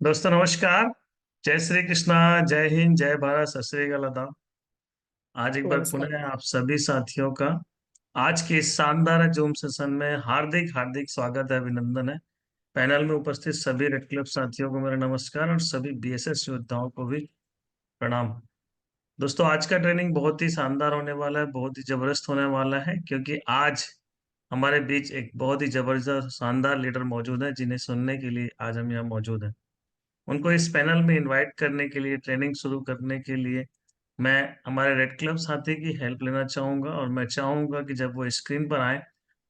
दोस्तों नमस्कार। जय श्री कृष्णा। जय हिंद, जय भारत, सत श्री अकाल आदाब। आज एक बार नमस्कार। पुनः आप सभी साथियों का आज के इस शानदार जूम सेशन में हार्दिक हार्दिक स्वागत है, अभिनंदन है। पैनल में उपस्थित सभी रेड क्लब साथियों को मेरा नमस्कार और सभी बीएसएस योद्धाओं को भी प्रणाम। दोस्तों आज का ट्रेनिंग बहुत ही शानदार होने वाला है, बहुत ही जबरदस्त होने वाला है, क्योंकि आज हमारे बीच एक बहुत ही जबरदस्त शानदार लीडर मौजूद है, जिन्हें सुनने के लिए आज हम यहाँ मौजूद हैं। उनको इस पैनल में इनवाइट करने के लिए, ट्रेनिंग शुरू करने के लिए मैं हमारे रेड क्लब साथी की हेल्प लेना चाहूंगा, और मैं चाहूंगा कि जब वो स्क्रीन पर आए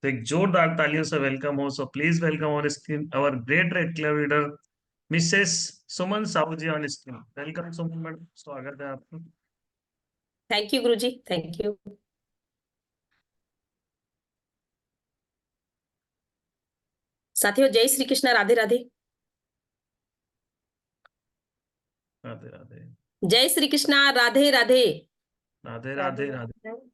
तो एक जोरदार तालियों से वेलकम हो। So please welcome on screen our great red club leader missus Suman Sahu ji on screen. Welcome Suman madam, स्वागत है आपका। थैंक यू गुरुजी, थैंक यू। साथियों, जय श्री कृष्ण, राधे राधे। राधे राधे। जय श्री कृष्ण, राधे राधे। राधे राधे राधे राधे। राधे।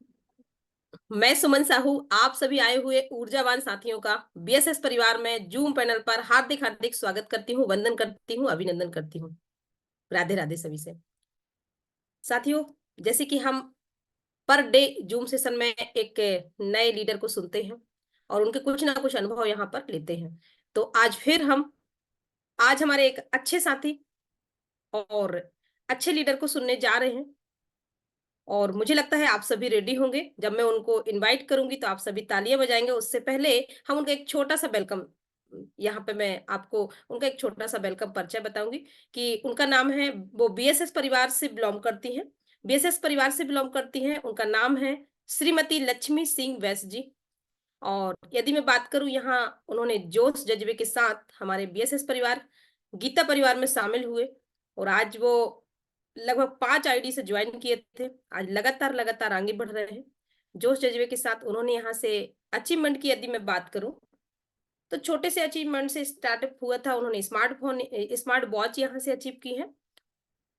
मैं सुमन साहू आप सभी आए हुए ऊर्जावान साथियों का बीएसएस परिवार में जूम पैनल पर हार्दिक हार्दिक स्वागत करती हूँ, वंदन करती हूँ, अभिनंदन करती हूँ। राधे राधे सभी से। साथियों, जैसे कि हम पर डे जूम सेशन में एक नए लीडर को सुनते हैं और उनके कुछ ना कुछ अनुभव यहाँ पर लेते हैं, तो आज हमारे एक अच्छे साथी और अच्छे लीडर को सुनने जा रहे हैं। और मुझे लगता है आप सभी रेडी होंगे। जब मैं उनको इनवाइट करूंगी तो आप सभी तालियां बजाएंगे। उससे पहले हम उनका एक छोटा सा वेलकम, यहाँ पे मैं आपको उनका एक छोटा सा वेलकम परिचय बताऊंगी कि उनका नाम है, वो बीएसएस परिवार से बिलोंग करती हैं। बीएसएस परिवार से बिलोंग करती हैं। उनका नाम है श्रीमती लक्ष्मी सिंह वैस जी। और यदि मैं बात करूं, यहाँ उन्होंने जोश जज्बे के साथ हमारे बीएसएस परिवार गीता परिवार में शामिल हुए और आज वो लगभग 5 आईडी से ज्वाइन किए थे। आज लगातार लगातार आगे बढ़ रहे हैं जोश जज्बे के साथ। उन्होंने यहाँ से अचीवमेंट की यदि मैं बात करूं तो छोटे से अचीवमेंट से स्टार्टअप हुआ था। उन्होंने स्मार्टफोन, स्मार्ट वॉच यहाँ से अचीव की है,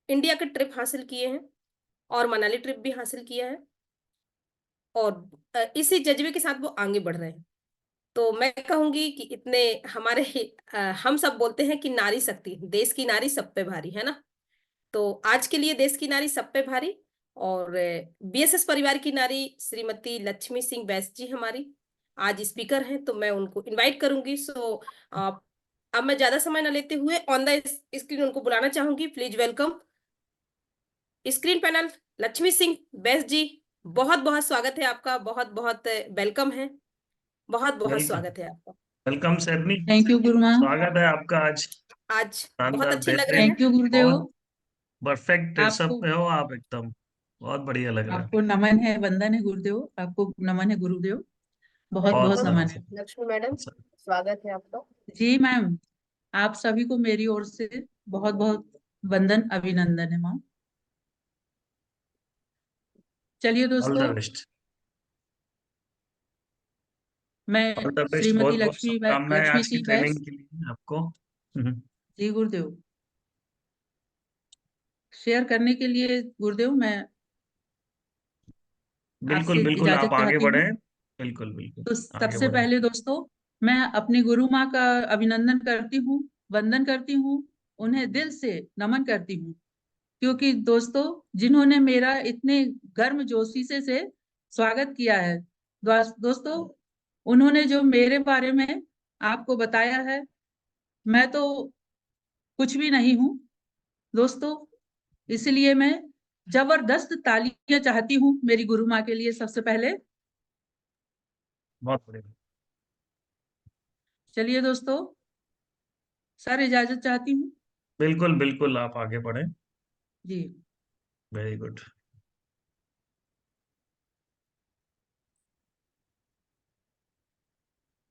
इंडिया के ट्रिप हासिल किए हैं और मनाली ट्रिप भी हासिल किया है। और इसी जज्बे के साथ वो आगे बढ़ रहे हैं। तो मैं कहूंगी कि इतने हमारे हम सब बोलते हैं कि नारी शक्ति, देश की नारी सब पे भारी है ना। तो आज के लिए देश की नारी सब पे भारी और बीएसएस परिवार की नारी श्रीमती लक्ष्मी सिंह बैस जी हमारी आज स्पीकर हैं, तो मैं उनको इनवाइट करूंगी। अब मैं ज्यादा समय न लेते हुए ऑन द स्क्रीन उनको बुलाना चाहूंगी। Please welcome screen panel Lakshmi Singh Bais ji. बहुत बहुत स्वागत है आपका, बहुत बहुत वेलकम है, बहुत बहुत वेलकम। स्वागत है आपका। वेलकम सैरनी। Thank you Gurumaa. स्वागत है आपका आज। आज बहुत शानदार, अच्छे लग रहे बेहतरीन, हैं। थैंक यू गुरुदेव। बहुत परफेक्ट ड्रेसअप आपको में हो आप एकदम। बहुत बढ़िया लग रहा है। आपको नमन है, वंदन है गुरुदेव। आपको नमन है गुरुदेव, बहुत बहुत बहुत वेलकम नमन बहुत है। लक्ष्मी मैडम, अच्छा। स्वागत है आपका। जी मैम, आप सभी को मेरी ओर से बहुत बहुत वंदन, अभिनंदन है मैम। चलिए ऑल द दोस्तों, बेस्ट। मैं ऑल द बेस्ट, श्रीमती बहुत बहुत शुभकामनाएं लक्ष्मी आज की सिंह ट्रेनिंग बैस। के लिए आपको। जी गुरुदेव, शेयर करने के लिए गुरुदेव मैं बिल्कुल आपसे बिल्कुल, आप इजाजत आगे चाहती हूँ। बढ़े। बिल्कुल बिल्कुल। तो आगे सबसे बढ़े। पहले दोस्तों, मैं अपनी गुरु माँ का अभिनंदन करती हूँ, वंदन करती हूँ, उन्हें दिल से नमन करती हूँ। क्योंकि दोस्तों, जिन्होंने मेरा इतने गर्म जोशी से स्वागत किया है, दोस्तों, उन्होंने जो मेरे बारे में आपको बताया है, मैं तो कुछ भी नहीं हूँ दोस्तों। इसलिए मैं जबरदस्त तालियां चाहती हूँ मेरी गुरु माँ के लिए सबसे पहले। बहुत बढ़िया। चलिए दोस्तों, सर इजाजत चाहती हूँ। बिल्कुल बिल्कुल, आप आगे बढ़े। जी। Very good.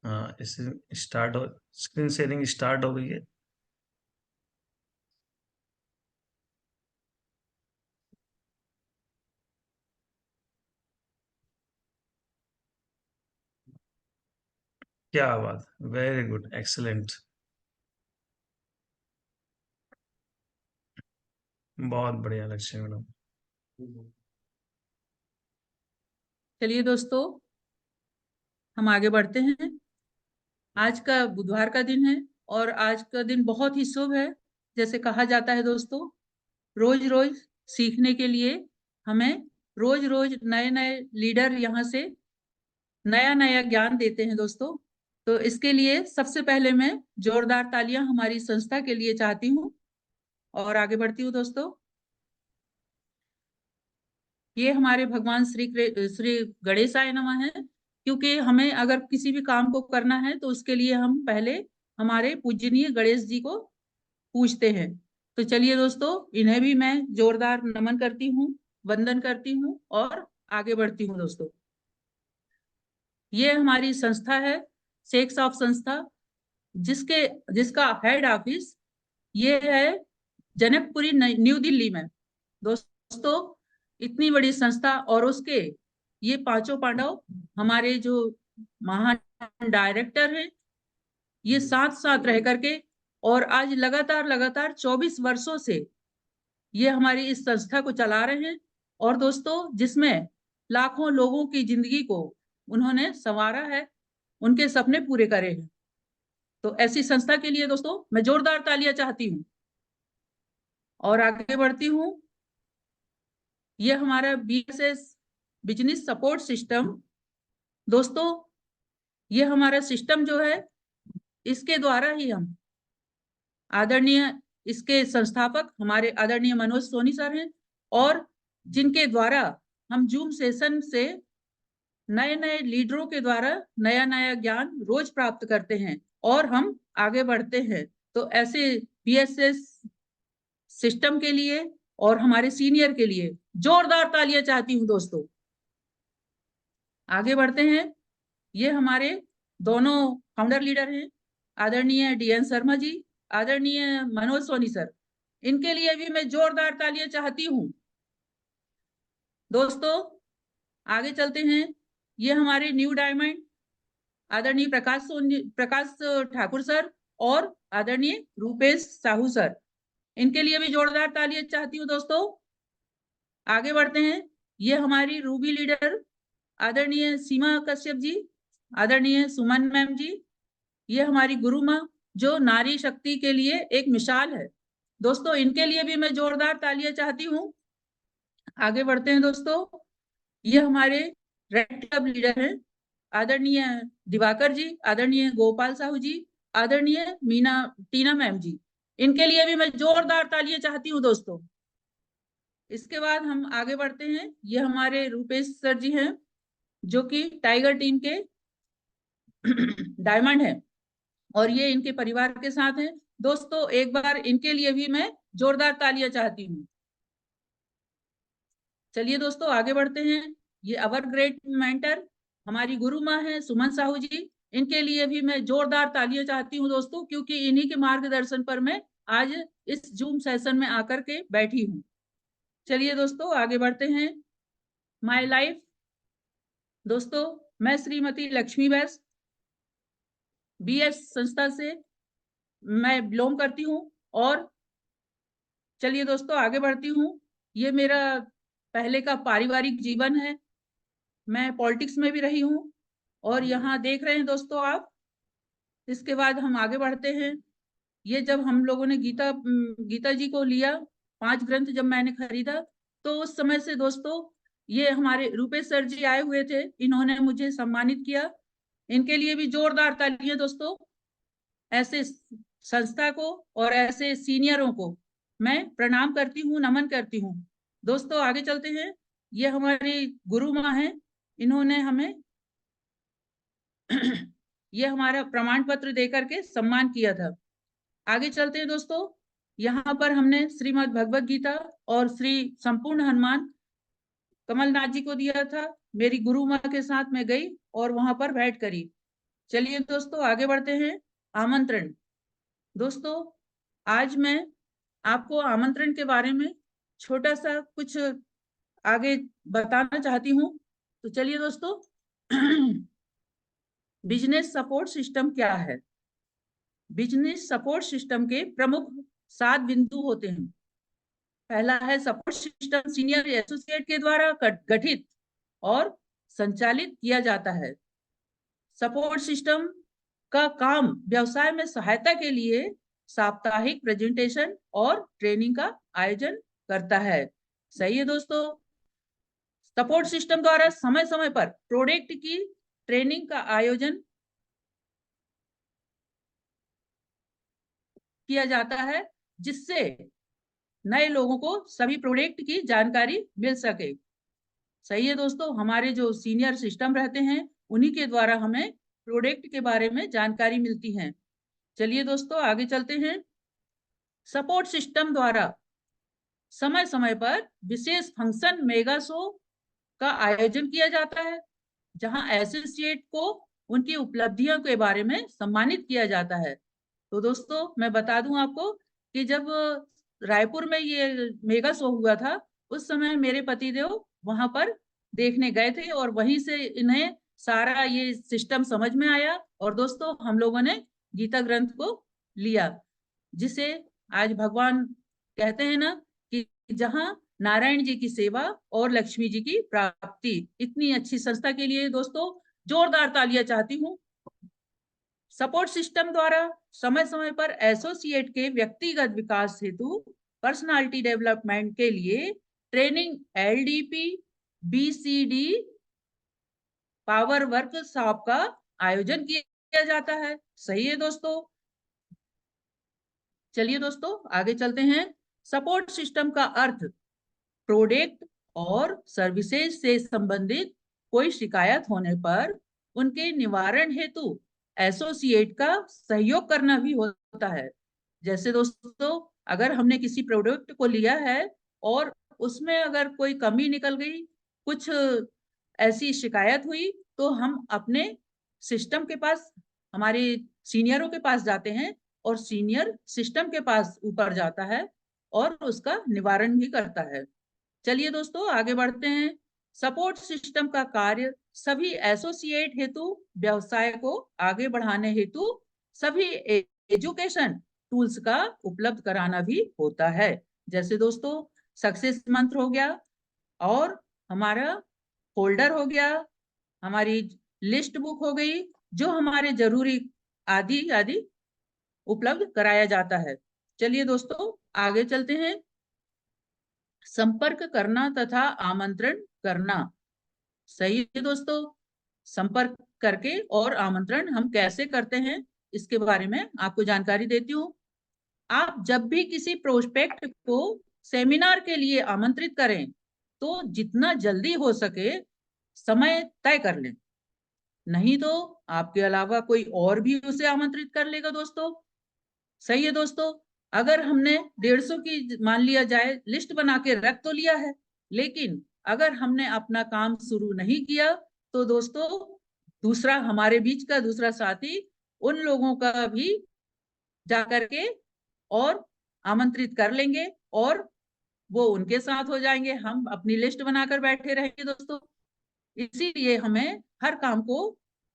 हाँ, इस स्टार्ट हो, स्क्रीन शेयरिंग स्टार्ट हो गई है। क्या बात, वेरी गुड, एक्सीलेंट। बहुत बढ़िया लक्ष्मी मैडम। चलिए दोस्तों, हम आगे बढ़ते हैं। आज का बुधवार का दिन है और आज का दिन बहुत ही शुभ है। जैसे कहा जाता है दोस्तों, रोज रोज सीखने के लिए हमें रोज रोज नए नए लीडर यहाँ से नया नया ज्ञान देते हैं दोस्तों। तो इसके लिए सबसे पहले मैं जोरदार तालियां हमारी संस्था के लिए चाहती हूँ और आगे बढ़ती हूँ दोस्तों। ये हमारे भगवान श्री गणेशाय नमः है, क्योंकि हमें अगर किसी भी काम को करना है तो उसके लिए हम पहले हमारे पूजनीय गणेश जी को पूजते हैं। तो चलिए दोस्तों, इन्हें भी मैं जोरदार नमन करती हूँ, वंदन करती हूँ और आगे बढ़ती हूँ दोस्तों। ये हमारी संस्था है, शेक्स ऑफ संस्था, जिसका हेड ऑफिस ये है जनकपुरी न्यू दिल्ली में। दोस्तों, इतनी बड़ी संस्था और उसके ये पांचों पांडव हमारे जो महान डायरेक्टर हैं, ये साथ साथ रह करके और आज लगातार 24 वर्षों से ये हमारी इस संस्था को चला रहे हैं। और दोस्तों, जिसमें लाखों लोगों की जिंदगी को उन्होंने संवारा है, उनके सपने पूरे करे हैं। तो ऐसी संस्था के लिए दोस्तों मैं जोरदार तालियां चाहती हूँ और आगे बढ़ती हूँ। ये हमारा BSS बिजनेस सपोर्ट सिस्टम, दोस्तों ये हमारा सिस्टम जो है, इसके द्वारा ही हम आदरणीय इसके संस्थापक हमारे आदरणीय मनोज सोनी सर हैं, और जिनके द्वारा हम जूम सेशन से नए नए लीडरों के द्वारा नया नया ज्ञान रोज प्राप्त करते हैं और हम आगे बढ़ते हैं। तो ऐसे BSS सिस्टम के लिए और हमारे सीनियर के लिए जोरदार तालियां चाहती हूँ दोस्तों। आगे बढ़ते हैं। ये हमारे दोनों फाउंडर लीडर हैं, आदरणीय DN शर्मा जी, आदरणीय मनोज सोनी सर। इनके लिए भी मैं जोरदार तालियां चाहती हूँ दोस्तों। आगे चलते हैं। ये हमारे न्यू डायमंड आदरणीय प्रकाश ठाकुर सर और आदरणीय रूपेश साहू सर, इनके लिए भी जोरदार तालियां चाहती हूँ दोस्तों। आगे बढ़ते हैं। ये हमारी रूबी लीडर आदरणीय सीमा कश्यप जी, आदरणीय सुमन मैम जी, ये हमारी गुरु माँ जो नारी शक्ति के लिए एक मिसाल है दोस्तों, इनके लिए भी मैं जोरदार तालियां चाहती हूँ। आगे बढ़ते हैं दोस्तों। ये हमारे रेड क्लब लीडर हैं आदरणीय दिवाकर जी, आदरणीय गोपाल साहू जी, आदरणीय टीना मैम जी, इनके लिए भी मैं जोरदार तालियां चाहती हूँ दोस्तों। इसके बाद हम आगे बढ़ते हैं। ये हमारे रूपेश सर जी हैं जो कि टाइगर टीम के डायमंड है और ये इनके परिवार के साथ हैं दोस्तों। एक बार इनके लिए भी मैं जोरदार तालियां चाहती हूँ। चलिए दोस्तों, आगे बढ़ते हैं। ये अवर ग्रेट मेंटर हमारी गुरु माँ है सुमन साहू जी, इनके लिए भी मैं जोरदार तालियां चाहती हूँ दोस्तों, क्योंकि इन्हीं के मार्गदर्शन पर मैं आज इस जूम सेशन में आकर के बैठी हूँ। चलिए दोस्तों, आगे बढ़ते हैं। माय लाइफ, दोस्तों मैं श्रीमती लक्ष्मी बैस BS संस्था से मैं बिलोंग करती हूँ। और चलिए दोस्तों, आगे बढ़ती हूँ। ये मेरा पहले का पारिवारिक जीवन है। मैं पॉलिटिक्स में भी रही हूँ और यहाँ देख रहे हैं दोस्तों आप। इसके बाद हम आगे बढ़ते हैं। ये जब हम लोगों ने गीता जी को लिया, 5 ग्रंथ जब मैंने खरीदा, तो उस समय से दोस्तों ये हमारे रूपेश सर जी आए हुए थे, इन्होंने मुझे सम्मानित किया। इनके लिए भी जोरदार तालियां दोस्तों। ऐसे संस्था को और ऐसे सीनियरों को मैं प्रणाम करती हूँ, नमन करती हूँ दोस्तों। आगे चलते हैं। ये हमारी गुरु माँ है, इन्होंने हमें ये हमारा प्रमाण पत्र देकर के सम्मान किया था। आगे चलते हैं दोस्तों। यहाँ पर हमने श्रीमद् भगवत गीता और श्री संपूर्ण हनुमान कमलनाथ जी को दिया था। मेरी गुरु माँ के साथ मैं गई और वहां पर बैठ करी। चलिए दोस्तों, आगे बढ़ते हैं। आमंत्रण, दोस्तों आज मैं आपको आमंत्रण के बारे में छोटा सा कुछ आगे बताना चाहती हूँ। तो चलिए दोस्तों, बिजनेस सपोर्ट सिस्टम क्या है? बिजनेस सपोर्ट सिस्टम के प्रमुख 7 बिंदु होते हैं। पहला है, सपोर्ट सिस्टम सीनियर एसोसिएट के द्वारा गठित और संचालित किया जाता है। सपोर्ट सिस्टम का काम व्यवसाय में सहायता के लिए साप्ताहिक प्रेजेंटेशन और ट्रेनिंग का आयोजन करता है। सही है दोस्तों। सपोर्ट सिस्टम द्वारा समय समय पर प्रोडक्ट की ट्रेनिंग का आयोजन किया जाता है, जिससे नए लोगों को सभी प्रोडक्ट की जानकारी मिल सके। सही है दोस्तों। हमारे जो सीनियर सिस्टम रहते हैं, उन्हीं के द्वारा हमें प्रोडक्ट के बारे में जानकारी मिलती है। चलिए दोस्तों आगे चलते हैं। सपोर्ट सिस्टम द्वारा समय समय पर विशेष फंक्शन मेगा शो का आयोजन किया जाता है, जहां एसोसिएट को उनकी उपलब्धियों के बारे में सम्मानित किया जाता है। तो दोस्तों मैं बता दूं आपको कि जब रायपुर में ये मेगा शो हुआ था, उस समय मेरे पतिदेव वहां पर देखने गए थे और वहीं से इन्हें सारा ये सिस्टम समझ में आया। और दोस्तों हम लोगों ने गीता ग्रंथ को लिया, जिसे आज भगवान कहते हैं ना कि जहां नारायण जी की सेवा और लक्ष्मी जी की प्राप्ति। इतनी अच्छी संस्था के लिए दोस्तों जोरदार तालियां चाहती हूँ। सपोर्ट सिस्टम द्वारा समय समय पर एसोसिएट के व्यक्तिगत विकास हेतु पर्सनालिटी डेवलपमेंट के लिए training, LDP, BCD, power workshop का आयोजन किया जाता है। सही है दोस्तों। चलिए दोस्तों आगे चलते हैं। सपोर्ट सिस्टम का अर्थ प्रोडक्ट और सर्विसेज से संबंधित कोई शिकायत होने पर उनके निवारण हेतु एसोसिएट का सहयोग करना भी होता है। जैसे दोस्तों अगर हमने किसी प्रोडक्ट को लिया है और उसमें अगर कोई कमी निकल गई, कुछ ऐसी शिकायत हुई, तो हम अपने सिस्टम के पास, हमारे सीनियरों के पास जाते हैं और सीनियर सिस्टम के पास ऊपर जाता है और उसका निवारण भी करता है। चलिए दोस्तों आगे बढ़ते हैं। सपोर्ट सिस्टम का कार्य सभी एसोसिएट हेतु व्यवसाय को आगे बढ़ाने हेतु सभी एजुकेशन टूल्स का उपलब्ध कराना भी होता है। जैसे दोस्तों सक्सेस मंत्र हो गया, और हमारा फोल्डर हो गया, हमारी लिस्ट बुक हो गई, जो हमारे जरूरी आदि आदि उपलब्ध कराया जाता है। चलिए दोस्तों आगे चलते हैं। संपर्क करना तथा आमंत्रण करना। सही है दोस्तों। संपर्क करके और आमंत्रण हम कैसे करते हैं, इसके बारे में आपको जानकारी देती हूँ। आप जब भी किसी प्रोस्पेक्ट को सेमिनार के लिए आमंत्रित करें, तो जितना जल्दी हो सके समय तय कर लें, नहीं तो आपके अलावा कोई और भी उसे आमंत्रित कर लेगा दोस्तों। सही है दोस्तों। अगर हमने 150 की मान लिया जाए लिस्ट बना के रख तो लिया है, लेकिन अगर हमने अपना काम शुरू नहीं किया, तो दोस्तों दूसरा हमारे बीच का दूसरा साथी उन लोगों का भी जाकर के और आमंत्रित कर लेंगे और वो उनके साथ हो जाएंगे। हम अपनी लिस्ट बनाकर बैठे रहेंगे दोस्तों। इसीलिए हमें हर काम को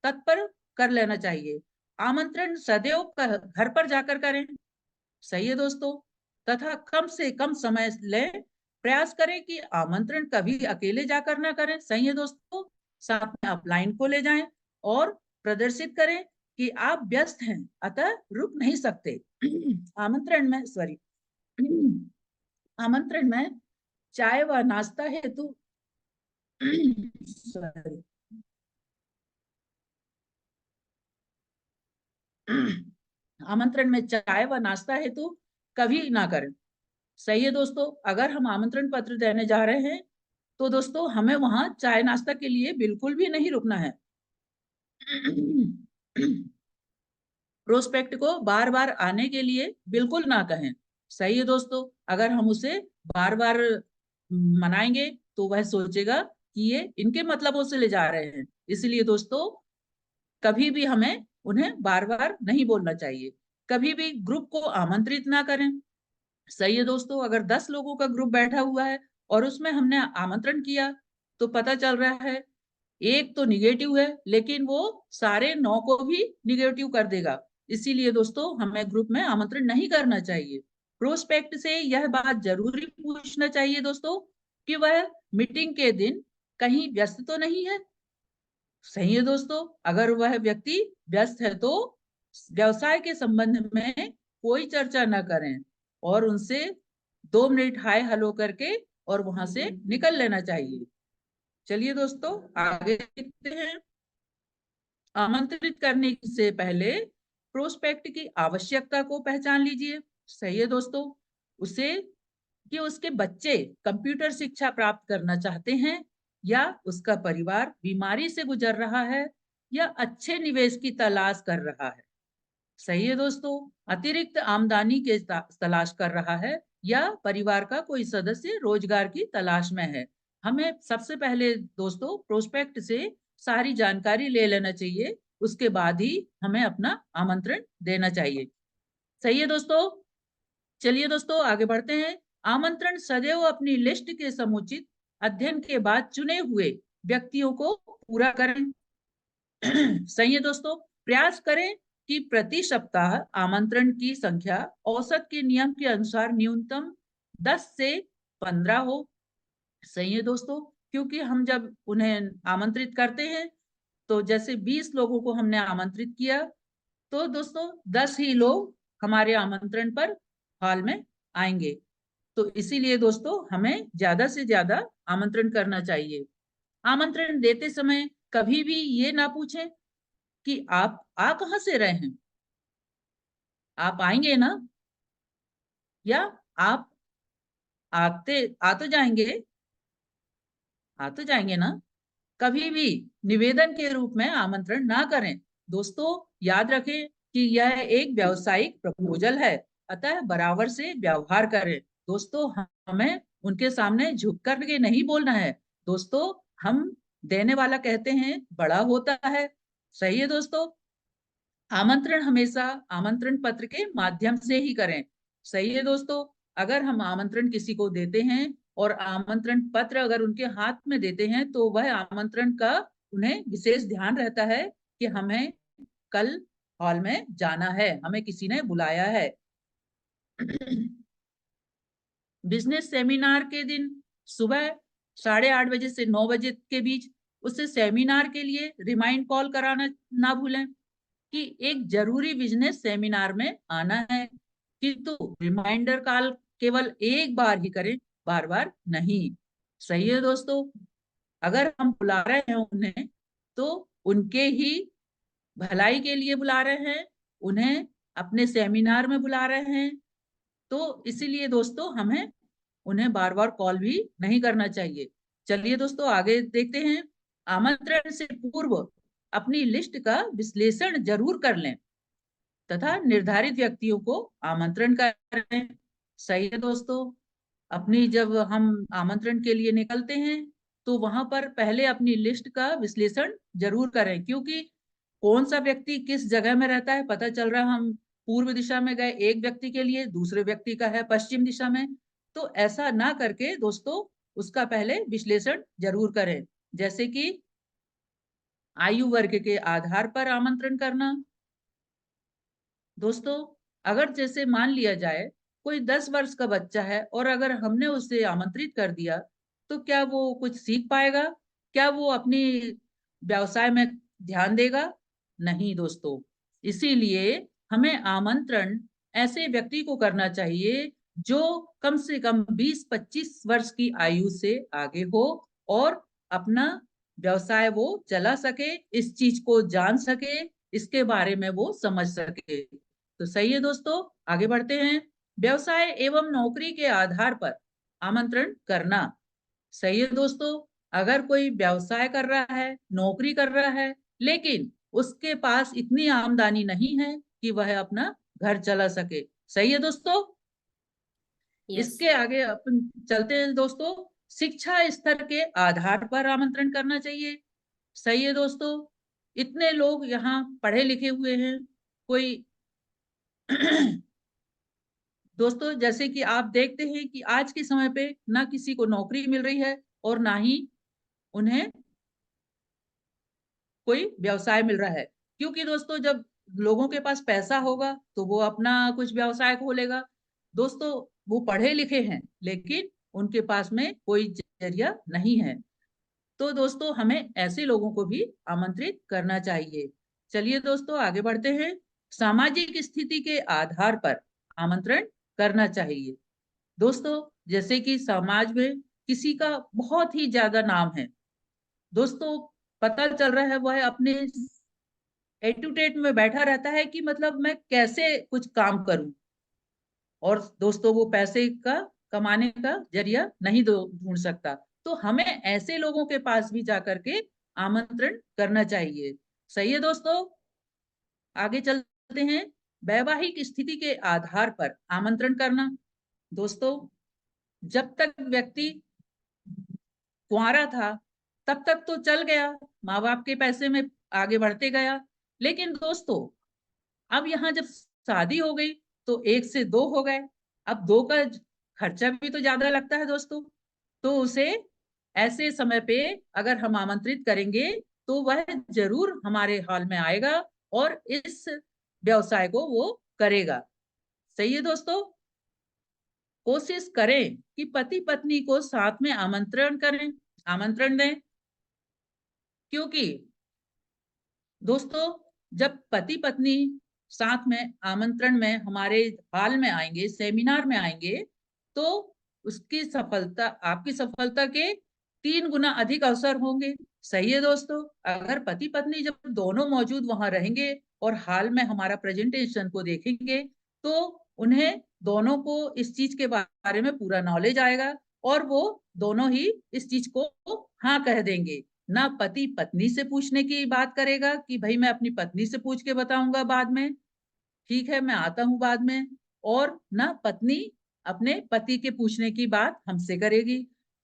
तत्पर कर लेना चाहिए। आमंत्रण सदैव घर पर जाकर करें। सही है दोस्तों। तथा कम से कम समय लें। प्रयास करें कि आमंत्रण कभी अकेले जाकर ना करें। सही है दोस्तों। साथ में अपलाइन को ले जाएं और प्रदर्शित करें कि आप व्यस्त हैं, अतः रुक नहीं सकते। आमंत्रण में चाय व नाश्ता हेतु आमंत्रण में चाय व नाश्ता हेतु कभी ना करें। सही है दोस्तों। अगर हम आमंत्रण पत्र देने जा रहे हैं, तो दोस्तों हमें वहां चाय नाश्ता के लिए बिल्कुल भी नहीं रुकना है। प्रोस्पेक्ट को बार बार आने के लिए बिल्कुल ना कहें। सही है दोस्तों। अगर हम उसे बार बार मनाएंगे, तो वह सोचेगा कि ये इनके मतलबों से ले जा रहे हैं। इसलिए दोस्तों कभी भी हमें उन्हें बार बार नहीं बोलना चाहिए। कभी भी ग्रुप को आमंत्रित ना करें। सही है दोस्तों। अगर 10 लोगों का ग्रुप बैठा हुआ है और उसमें हमने आमंत्रण किया, तो पता चल रहा है एक तो निगेटिव है, लेकिन वो सारे 9 को भी निगेटिव कर देगा। इसीलिए दोस्तों हमें ग्रुप में आमंत्रण नहीं करना चाहिए। प्रोस्पेक्ट से यह बात जरूरी पूछना चाहिए दोस्तों कि वह मीटिंग के दिन कहीं व्यस्त तो नहीं है। सही है दोस्तों। अगर वह व्यक्ति व्यस्त है, तो व्यवसाय के संबंध में कोई चर्चा न करें और उनसे 2 मिनट हाय हेलो करके और वहां से निकल लेना चाहिए। चलिए दोस्तों आगे देखते हैं। आमंत्रित करने से पहले प्रोस्पेक्ट की आवश्यकता को पहचान लीजिए। सही है दोस्तों। उसे कि उसके बच्चे कंप्यूटर शिक्षा प्राप्त करना चाहते हैं या उसका परिवार बीमारी से गुजर रहा है या अच्छे निवेश की तलाश कर रहा है। सही है दोस्तों। अतिरिक्त आमदनी के तलाश कर रहा है या परिवार का कोई सदस्य रोजगार की तलाश में है। हमें सबसे पहले दोस्तों प्रोस्पेक्ट से सारी जानकारी ले लेना चाहिए, उसके बाद ही हमें अपना आमंत्रण देना चाहिए। सही है दोस्तों। चलिए दोस्तों आगे बढ़ते हैं। आमंत्रण सदैव अपनी लिस्ट के समुचित अध्ययन के बाद चुने हुए व्यक्तियों को पूरा करें। सही है दोस्तों। प्रयास करें कि प्रति सप्ताह आमंत्रण की संख्या औसत के नियम के अनुसार न्यूनतम 10 से 15 हो। सही है दोस्तों। क्योंकि हम जब उन्हें आमंत्रित करते हैं तो जैसे 20 लोगों को हमने आमंत्रित किया तो दोस्तों 10 ही लोग हमारे आमंत्रण पर हॉल में आएंगे। तो इसीलिए दोस्तों हमें ज्यादा से ज्यादा आमंत्रण करना चाहिए। आमंत्रण देते समय कभी भी ये ना पूछें कि आप आ कहां से रहे हैं, आप आएंगे ना, या आप आ तो जाएंगे ना। कभी भी निवेदन के रूप में आमंत्रण ना करें। दोस्तों याद रखें कि यह एक व्यावसायिक प्रपोजल है, अतः बराबर से व्यवहार करें। दोस्तों हमें उनके सामने झुक कर के नहीं बोलना है। दोस्तों हम देने वाला कहते हैं बड़ा होता है। सही है दोस्तों। आमंत्रण हमेशा आमंत्रण पत्र के माध्यम से ही करें। सही है दोस्तों। अगर हम आमंत्रण किसी को देते हैं और आमंत्रण पत्र अगर उनके हाथ में देते हैं तो वह आमंत्रण का उन्हें विशेष ध्यान रहता है कि हमें कल हॉल में जाना है, हमें किसी ने बुलाया है। बिजनेस सेमिनार के दिन सुबह 8:30 बजे से 9 बजे के बीच उसे सेमिनार के लिए रिमाइंड कॉल कराना ना भूलें कि एक जरूरी बिजनेस सेमिनार में आना है, किंतु रिमाइंडर कॉल केवल एक बार ही करें, बार बार नहीं। सही है दोस्तों। अगर हम बुला रहे हैं उन्हें तो उनके ही भलाई के लिए बुला रहे हैं, उन्हें अपने सेमिनार में बुला रहे हैं, तो इसीलिए दोस्तों हमें उन्हें बार बार कॉल भी नहीं करना चाहिए। चलिए दोस्तों आगे देखते हैं। आमंत्रण से पूर्व अपनी लिस्ट का विश्लेषण जरूर कर लें तथा निर्धारित व्यक्तियों को आमंत्रण करें। सही है दोस्तों। अपनी जब हम आमंत्रण के लिए निकलते हैं तो वहां पर पहले अपनी लिस्ट का विश्लेषण जरूर करें, क्योंकि कौन सा व्यक्ति किस जगह में रहता है पता चल रहा, हम पूर्व दिशा में गए एक व्यक्ति के लिए, दूसरे व्यक्ति का है पश्चिम दिशा में। तो ऐसा ना करके दोस्तों उसका पहले विश्लेषण जरूर करें। जैसे कि आयु वर्ग के आधार पर आमंत्रण करना। दोस्तों अगर जैसे मान लिया जाए कोई 10 वर्ष का बच्चा है और अगर हमने उसे आमंत्रित कर दिया तो क्या वो कुछ सीख पाएगा, क्या वो अपनी व्यवसाय में ध्यान देगा? नहीं दोस्तों। इसीलिए हमें आमंत्रण ऐसे व्यक्ति को करना चाहिए जो कम से कम 20-25 वर्ष की आयु से आगे हो और अपना व्यवसाय वो चला सके, इस चीज को जान सके, इसके बारे में वो समझ सके। तो सही है दोस्तों। आगे बढ़ते हैं। व्यवसाय एवं नौकरी के आधार पर आमंत्रण करना। सही है दोस्तों। अगर कोई व्यवसाय कर रहा है, नौकरी कर रहा है, लेकिन उसके पास इतनी आमदनी नहीं है कि वह अपना घर चला सके। सही है दोस्तों। यस। इसके आगे अपन चलते हैं दोस्तों। शिक्षा स्तर के आधार पर आमंत्रण करना चाहिए। सही है दोस्तों। इतने लोग यहाँ पढ़े लिखे हुए हैं, कोई दोस्तों जैसे कि आप देखते हैं कि आज के समय पे ना किसी को नौकरी मिल रही है और ना ही उन्हें कोई व्यवसाय मिल रहा है, क्योंकि दोस्तों जब लोगों के पास पैसा होगा तो वो अपना कुछ व्यवसाय खोलेगा। दोस्तों वो पढ़े लिखे हैं लेकिन उनके पास में कोई जरिया नहीं है, तो दोस्तों हमें ऐसे लोगों को भी आमंत्रित करना चाहिए। चलिए दोस्तों आगे बढ़ते हैं। सामाजिक स्थिति के आधार पर आमंत्रण करना चाहिए। दोस्तों, जैसे कि समाज में किसी का बहुत ही ज्यादा नाम है, दोस्तों पता चल रहा है वह अपने एटूटेट में बैठा रहता है कि मतलब मैं कैसे कुछ काम करूं, और दोस्तों वो पैसे का कमाने का जरिया नहीं ढूंढ सकता। तो हमें ऐसे लोगों के पास भी जाकर के आमंत्रण करना चाहिए। सही है दोस्तों, आगे चलते हैं। वैवाहिक स्थिति के आधार पर आमंत्रण करना। दोस्तों, जब तक व्यक्ति कुंवारा था तब तक तो चल गया, माँ बाप के पैसे में आगे बढ़ते गया। लेकिन दोस्तों, अब यहाँ जब शादी हो गई तो एक से दो हो गए, अब दो का खर्चा भी तो ज्यादा लगता है दोस्तों। तो उसे ऐसे समय पे अगर हम आमंत्रित करेंगे तो वह जरूर हमारे हॉल में आएगा और इस व्यवसाय को वो करेगा। सही है दोस्तों, कोशिश करें कि पति पत्नी को साथ में आमंत्रण दें, क्योंकि दोस्तों जब पति पत्नी साथ में आमंत्रण में हमारे हॉल में आएंगे, सेमिनार में आएंगे, तो उसकी सफलता, आपकी सफलता के 3 गुना अधिक अवसर होंगे। सही है दोस्तों, अगर पति पत्नी जब दोनों मौजूद वहां रहेंगे और हॉल में हमारा प्रेजेंटेशन को देखेंगे, तो उन्हें दोनों को इस चीज के बारे में पूरा नॉलेज आएगा और वो दोनों ही इस चीज को हाँ कह देंगे। ना पति पत्नी से पूछने की बात करेगा कि भाई मैं अपनी पत्नी से पूछ के बताऊंगा बाद में, ठीक है मैं आता हूं बाद में, और ना पत्नी अपने पति के पूछने की बात हमसे करेगी।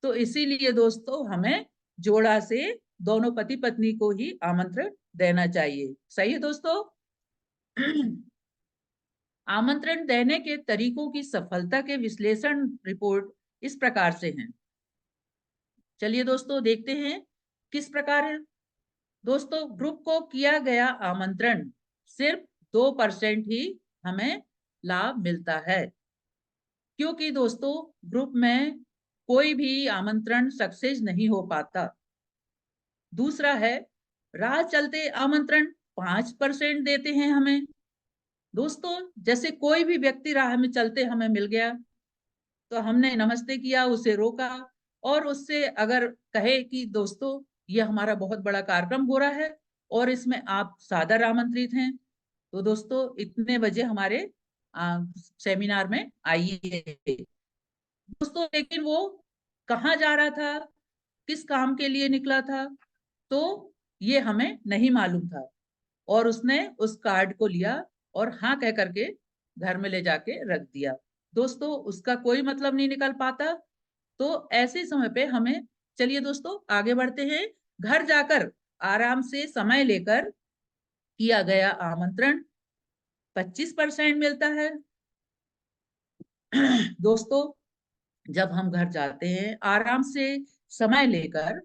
तो इसीलिए दोस्तों हमें जोड़ा से दोनों पति पत्नी को ही आमंत्रण देना चाहिए। सही है दोस्तों। आमंत्रण देने के तरीकों की सफलता के विश्लेषण रिपोर्ट इस प्रकार से हैं। चलिए दोस्तों देखते हैं किस प्रकार है। दोस्तों, ग्रुप को किया गया आमंत्रण सिर्फ 2% ही हमें लाभ मिलता है, क्योंकि दोस्तों ग्रुप में कोई भी आमंत्रण सक्सेस नहीं हो पाता। दूसरा है, राह चलते आमंत्रण 5% देते हैं हमें। दोस्तों, जैसे कोई भी व्यक्ति राह में चलते हमें मिल गया तो हमने नमस्ते किया, उसे रोका, और उससे अगर कहे कि दोस्तों ये हमारा बहुत बड़ा कार्यक्रम हो रहा है और इसमें आप सादर आमंत्रित हैं, तो दोस्तों इतने बजे हमारे सेमिनार में आइए। दोस्तों लेकिन वो कहाँ जा रहा था, किस काम के लिए निकला था, तो ये हमें नहीं मालूम था, और उसने उस कार्ड को लिया और हाँ कह करके घर में ले जाके रख दिया। दोस्तों उसका कोई मतलब नहीं निकल पाता। तो ऐसे समय पे हमें, चलिए दोस्तों आगे बढ़ते हैं। घर जाकर आराम से समय लेकर किया गया आमंत्रण 25% मिलता है। दोस्तों, जब हम घर जाते हैं आराम से समय लेकर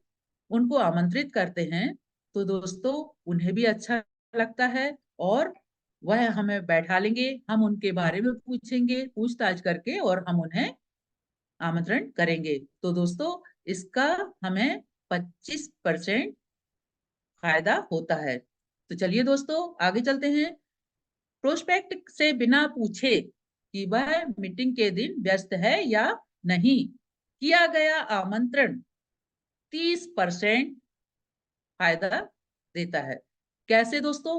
उनको आमंत्रित करते हैं, तो दोस्तों उन्हें भी अच्छा लगता है और वह हमें बैठा लेंगे, हम उनके बारे में पूछेंगे, पूछताछ करके और हम उन्हें आमंत्रण करेंगे। तो दोस्तों इसका हमें 25% फायदा होता है। तो चलिए दोस्तों आगे चलते हैं। प्रोस्पेक्ट से बिना पूछे कि वह मीटिंग के दिन व्यस्त है या नहीं, किया गया आमंत्रण 30% फायदा देता है। कैसे दोस्तों,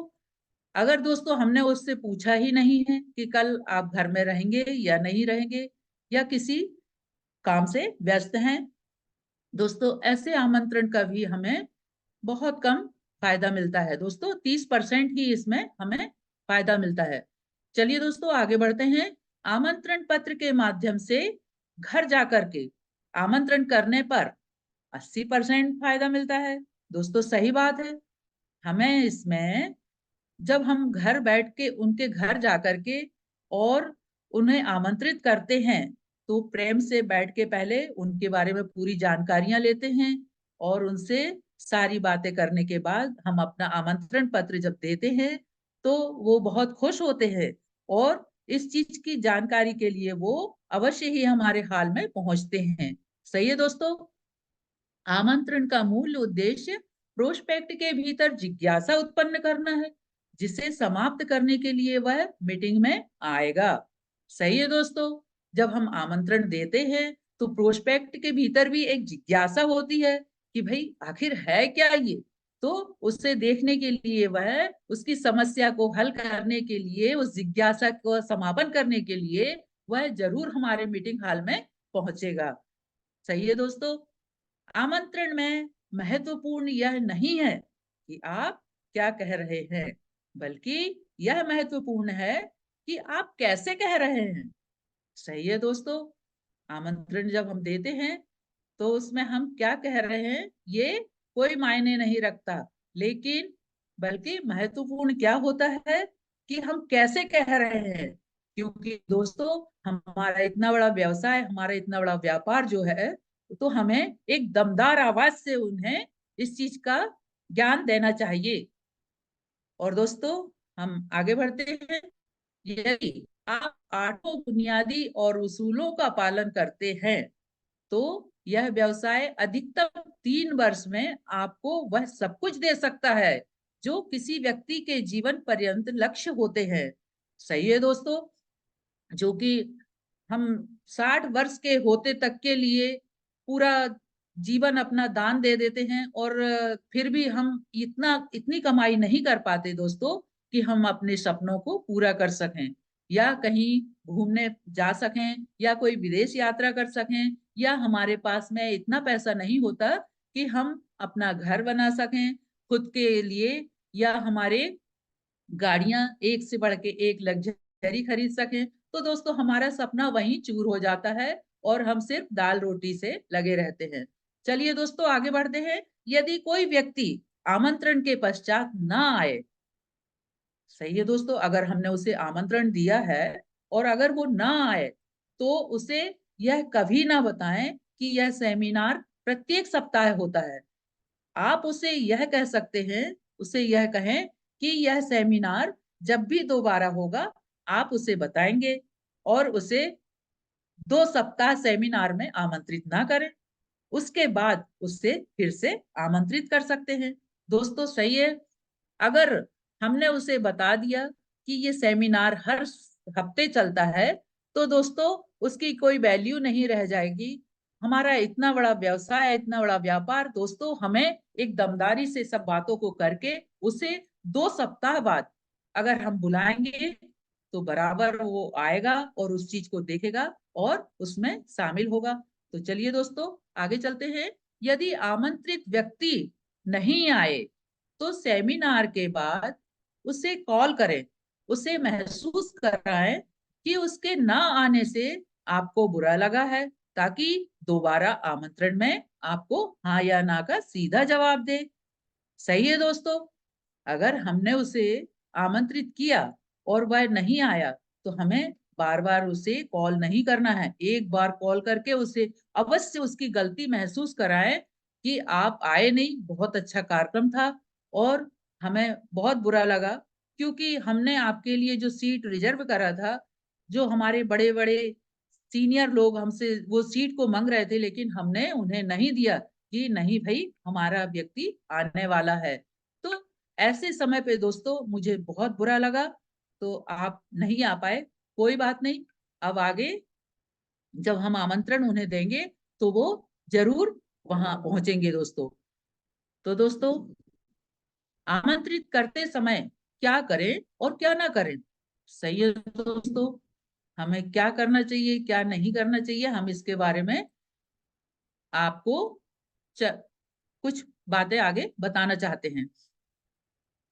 अगर दोस्तों हमने उससे पूछा ही नहीं है कि कल आप घर में रहेंगे या नहीं रहेंगे, या किसी काम से व्यस्त हैं, दोस्तों ऐसे आमंत्रण का भी हमें बहुत कम फायदा मिलता है। दोस्तों 30% ही इसमें हमें फायदा मिलता है। चलिए दोस्तों आगे बढ़ते हैं। आमंत्रण पत्र के माध्यम से घर जाकर के आमंत्रण करने पर 80% फायदा मिलता है। दोस्तों सही बात है, हमें इसमें जब हम घर बैठ के उनके घर जाकर के और उन्हें आमंत्रित करते हैं, तो प्रेम से बैठ के पहले उनके बारे में पूरी जानकारियां लेते हैं और उनसे सारी बातें करने के बाद हम अपना आमंत्रण पत्र जब देते हैं तो वो बहुत खुश होते हैं और इस चीज की जानकारी के लिए वो अवश्य ही हमारे हाल में पहुंचते हैं। सही है दोस्तों, आमंत्रण का मूल उद्देश्य प्रोस्पेक्ट के भीतर जिज्ञासा उत्पन्न करना है, जिसे समाप्त करने के लिए वह मीटिंग में आएगा। सही है दोस्तों। जब हम आमंत्रण देते हैं तो प्रोस्पेक्ट के भीतर भी एक जिज्ञासा होती है कि भाई आखिर है क्या ये। तो उससे देखने के लिए, वह उसकी समस्या को हल करने के लिए, उस जिज्ञासा को समापन करने के लिए वह जरूर हमारे मीटिंग हॉल में पहुंचेगा। सही है दोस्तों। आमंत्रण में महत्वपूर्ण यह नहीं है कि आप क्या कह रहे हैं, बल्कि यह महत्वपूर्ण है कि आप कैसे कह रहे हैं। सही है दोस्तों। आमंत्रण जब हम देते हैं तो उसमें हम क्या कह रहे हैं ये कोई मायने नहीं रखता, लेकिन बल्कि महत्वपूर्ण क्या होता है कि हम कैसे कह रहे हैं। क्योंकि दोस्तों, हमारा इतना बड़ा व्यवसाय, हमारा इतना बड़ा व्यापार जो है, तो हमें एक दमदार आवाज से उन्हें इस चीज का ज्ञान देना चाहिए। और दोस्तों, हम आगे बढ़ते हैं। यदि आप 8 बुनियादी और उसूलों का पालन करते हैं तो यह व्यवसाय अधिकतम 3 वर्ष में आपको वह सब कुछ दे सकता है जो किसी व्यक्ति के जीवन पर्यंत लक्ष्य होते हैं। सही है दोस्तों। जो कि हम 60 वर्ष के होते तक के लिए पूरा जीवन अपना दान दे देते हैं, और फिर भी हम इतनी कमाई नहीं कर पाते दोस्तों कि हम अपने सपनों को पूरा कर सकें, या कहीं घूमने जा सकें, या कोई विदेश यात्रा कर सकें, या हमारे पास में इतना पैसा नहीं होता कि हम अपना घर बना सकें खुद के लिए, या हमारे गाड़ियां एक से बढ़ के एक लग्जरी खरीद सकें। तो दोस्तों, हमारा सपना वहीं चूर हो जाता है और हम सिर्फ दाल रोटी से लगे रहते हैं। चलिए दोस्तों, आगे बढ़ते हैं। यदि कोई व्यक्ति आमंत्रण के पश्चात ना आए, सही है दोस्तों, अगर हमने उसे आमंत्रण दिया है और अगर वो ना आए, तो उसे यह कभी ना बताएं कि यह सेमिनार प्रत्येक सप्ताह होता है। आप उसे यह कह सकते हैं, उसे यह कहें कि यह सेमिनार जब भी दोबारा होगा आप उसे बताएंगे, और उसे 2 सप्ताह सेमिनार में आमंत्रित ना करें। उसके बाद उससे फिर से आमंत्रित कर सकते हैं। दोस्तों, सही है। अगर हमने उसे बता दिया कि ये सेमिनार हर हफ्ते चलता है, तो दोस्तों उसकी कोई वैल्यू नहीं रह जाएगी। हमारा इतना बड़ा व्यवसाय, इतना बड़ा व्यापार, दोस्तों हमें एक दमदारी से सब बातों को करके उसे 2 सप्ताह बाद अगर हम बुलाएंगे तो बराबर वो आएगा और उस चीज को देखेगा और उसमें शामिल होगा। तो चलिए दोस्तों, आगे चलते हैं। यदि आमंत्रित व्यक्ति नहीं आए तो सेमिनार के बाद उसे कॉल करें, उसे महसूस कराएं कि उसके ना आने से आपको बुरा लगा है, ताकि दोबारा आमंत्रण में आपको हाँ या ना का सीधा जवाब दे। सही है दोस्तों। अगर हमने उसे आमंत्रित किया और वह नहीं आया, तो हमें बार बार उसे कॉल नहीं करना है। एक बार कॉल करके उसे अवश्य उसकी गलती महसूस कराएं कि आप आए नहीं, बहुत अच्छा कार्यक्रम था और हमें बहुत बुरा लगा, क्योंकि हमने आपके लिए जो सीट रिजर्व करा था, जो हमारे बड़े बड़े सीनियर लोग हमसे वो सीट को मांग रहे थे, लेकिन हमने उन्हें नहीं दिया कि नहीं भाई, हमारा व्यक्ति आने वाला है। तो ऐसे समय पे दोस्तों मुझे बहुत बुरा लगा। तो आप नहीं आ पाए, कोई बात नहीं। अब आगे जब हम आमंत्रण उन्हें देंगे तो वो जरूर वहां पहुंचेंगे दोस्तों। तो दोस्तों, आमंत्रित करते समय क्या करें और क्या ना करें। सही है दोस्तों। हमें क्या करना चाहिए, क्या नहीं करना चाहिए, हम इसके बारे में आपको कुछ बातें आगे बताना चाहते हैं।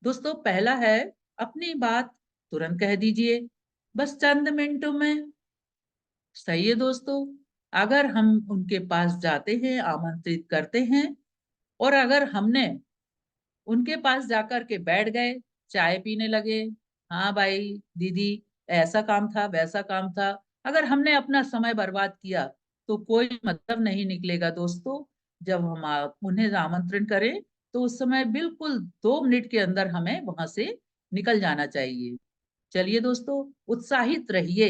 दोस्तों, पहला है, अपनी बात तुरंत कह दीजिए, बस चंद मिनटों में। सही है दोस्तों। अगर हम उनके पास जाते हैं, आमंत्रित करते हैं, और अगर हमने उनके पास जाकर के बैठ गए, चाय पीने लगे, हाँ भाई दीदी ऐसा काम था, वैसा काम था, अगर हमने अपना समय बर्बाद किया तो कोई मतलब नहीं निकलेगा दोस्तों। जब हम उन्हें आमंत्रण करें तो उस समय बिल्कुल 2 मिनट के अंदर हमें वहां से निकल जाना चाहिए। चलिए दोस्तों, उत्साहित रहिए।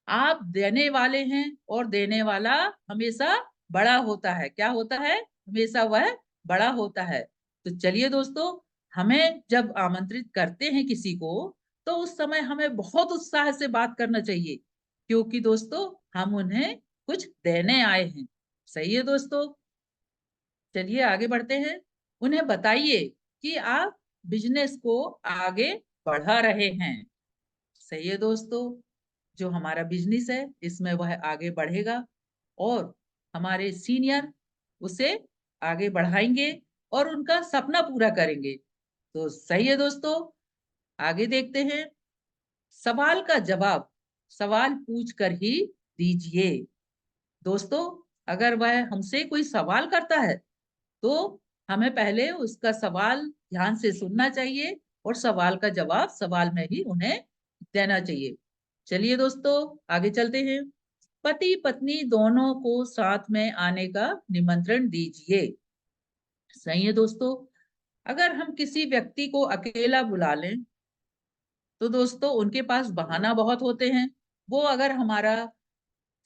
आप देने वाले हैं और देने वाला हमेशा बड़ा होता है। क्या होता है? हमेशा वह बड़ा होता है। तो चलिए दोस्तों, हमें जब आमंत्रित करते हैं किसी को, तो उस समय हमें बहुत उत्साह से बात करना चाहिए, क्योंकि दोस्तों हम उन्हें कुछ देने आए हैं। सही है दोस्तों। चलिए आगे बढ़ते हैं। उन्हें बताइए कि आप बिजनेस को आगे बढ़ा रहे हैं। सही है दोस्तों। जो हमारा बिजनेस है इसमें वह आगे बढ़ेगा और हमारे सीनियर उसे आगे बढ़ाएंगे और उनका सपना पूरा करेंगे। तो सही है दोस्तों। आगे देखते हैं। सवाल का जवाब सवाल पूछ कर ही दीजिए। दोस्तों अगर वह हमसे कोई सवाल करता है तो हमें पहले उसका सवाल ध्यान से सुनना चाहिए और सवाल का जवाब सवाल में ही उन्हें देना चाहिए। चलिए दोस्तों आगे चलते हैं। पति पत्नी दोनों को साथ में आने का निमंत्रण दीजिए। सही है दोस्तों। अगर हम किसी व्यक्ति को अकेला बुला लें तो दोस्तों उनके पास बहाना बहुत होते हैं। वो अगर हमारा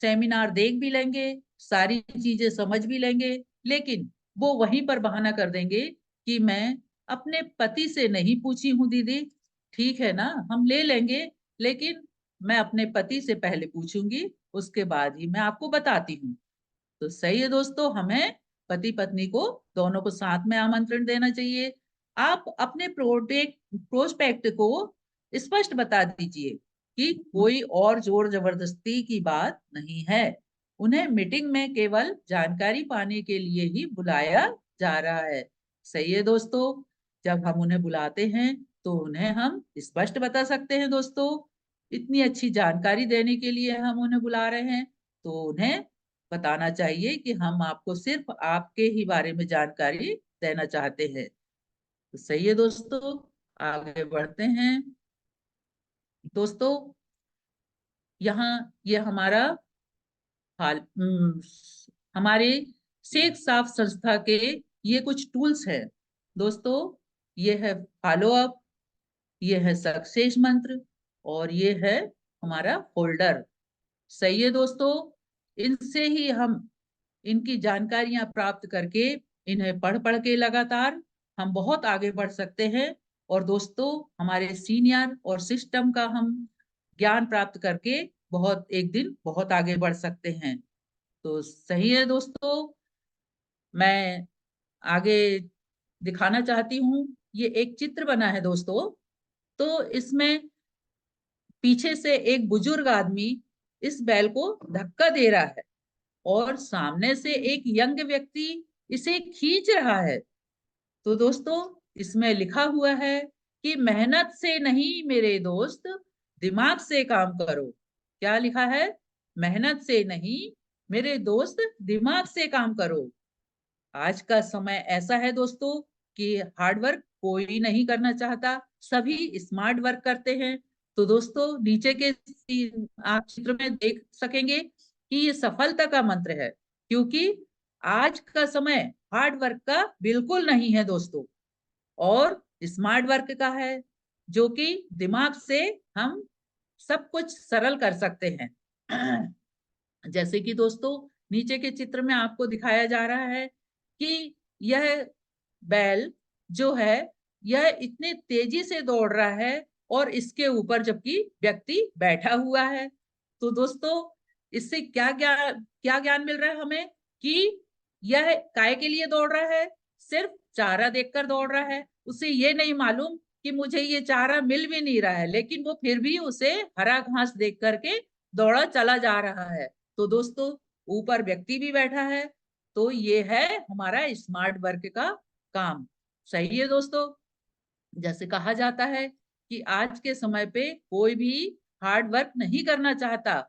सेमिनार देख भी लेंगे, सारी चीजें समझ भी लेंगे, लेकिन वो वहीं पर बहाना कर देंगे कि मैं अपने पति से नहीं पूछी हूँ दीदी। ठीक है ना, हम ले लेंगे, लेकिन मैं अपने पति से पहले पूछूंगी, उसके बाद ही मैं आपको बताती हूँ। तो सही है दोस्तों, हमें पति पत्नी को दोनों को साथ में आमंत्रण देना चाहिए। आप अपने प्रोस्पेक्ट को स्पष्ट बता दीजिए कि कोई और जोर जबरदस्ती की बात नहीं है। उन्हें मीटिंग में केवल जानकारी पाने के लिए ही बुलाया जा रहा है। सही है दोस्तों। जब हम उन्हें बुलाते हैं तो उन्हें हम स्पष्ट बता सकते हैं दोस्तों। इतनी अच्छी जानकारी देने के लिए हम उन्हें बुला रहे हैं, तो उन्हें बताना चाहिए कि हम आपको सिर्फ आपके ही बारे में जानकारी देना चाहते हैं। तो सही है दोस्तों। आगे बढ़ते हैं। दोस्तों यहाँ ये हमारा हाल हमारे शेख साफ संस्था के ये कुछ टूल्स हैं दोस्तों। ये है फॉलो अप, ये है सक्सेस मंत्र और ये है हमारा होल्डर। सही है दोस्तों। इनसे ही हम इनकी जानकारियां प्राप्त करके इन्हें पढ़ पढ़ के लगातार हम बहुत आगे बढ़ सकते हैं। और दोस्तों हमारे सीनियर और सिस्टम का हम ज्ञान प्राप्त करके बहुत एक दिन बहुत आगे बढ़ सकते हैं। तो सही है दोस्तों। मैं आगे दिखाना चाहती हूँ। ये एक चित्र बना है दोस्तों। तो इसमें पीछे से एक बुजुर्ग आदमी इस बैल को धक्का दे रहा है और सामने से एक यंग व्यक्ति इसे खींच रहा है। तो दोस्तों इसमें लिखा हुआ है कि मेहनत से नहीं मेरे दोस्त, दिमाग से काम करो। क्या लिखा है? मेहनत से नहीं मेरे दोस्त, दिमाग से काम करो। आज का समय ऐसा है दोस्तों कि हार्ड वर्क कोई नहीं करना चाहता, सभी स्मार्ट वर्क करते हैं। तो दोस्तों नीचे के आप चित्र में देख सकेंगे कि ये सफलता का मंत्र है, क्योंकि आज का समय हार्ड वर्क का बिल्कुल नहीं है दोस्तों, और स्मार्ट वर्क का है, जो कि दिमाग से हम सब कुछ सरल कर सकते हैं। जैसे कि दोस्तों नीचे के चित्र में आपको दिखाया जा रहा है कि यह बैल जो है यह इतने तेजी से दौड़ रहा है और इसके ऊपर जबकि व्यक्ति बैठा हुआ है। तो दोस्तों इससे क्या ज्ञान मिल रहा है हमें कि यह काय के लिए दौड़ रहा है? सिर्फ चारा देखकर दौड़ रहा है। उसे ये नहीं मालूम कि मुझे ये चारा मिल भी नहीं रहा है, लेकिन वो फिर भी उसे हरा घास देख करके दौड़ा चला जा रहा है। तो दोस्तों ऊपर व्यक्ति भी बैठा है। तो ये है हमारा स्मार्ट वर्क का काम। सही है दोस्तों। जैसे कहा जाता है कि आज के समय पे कोई भी हार्ड वर्क नहीं करना चाहता,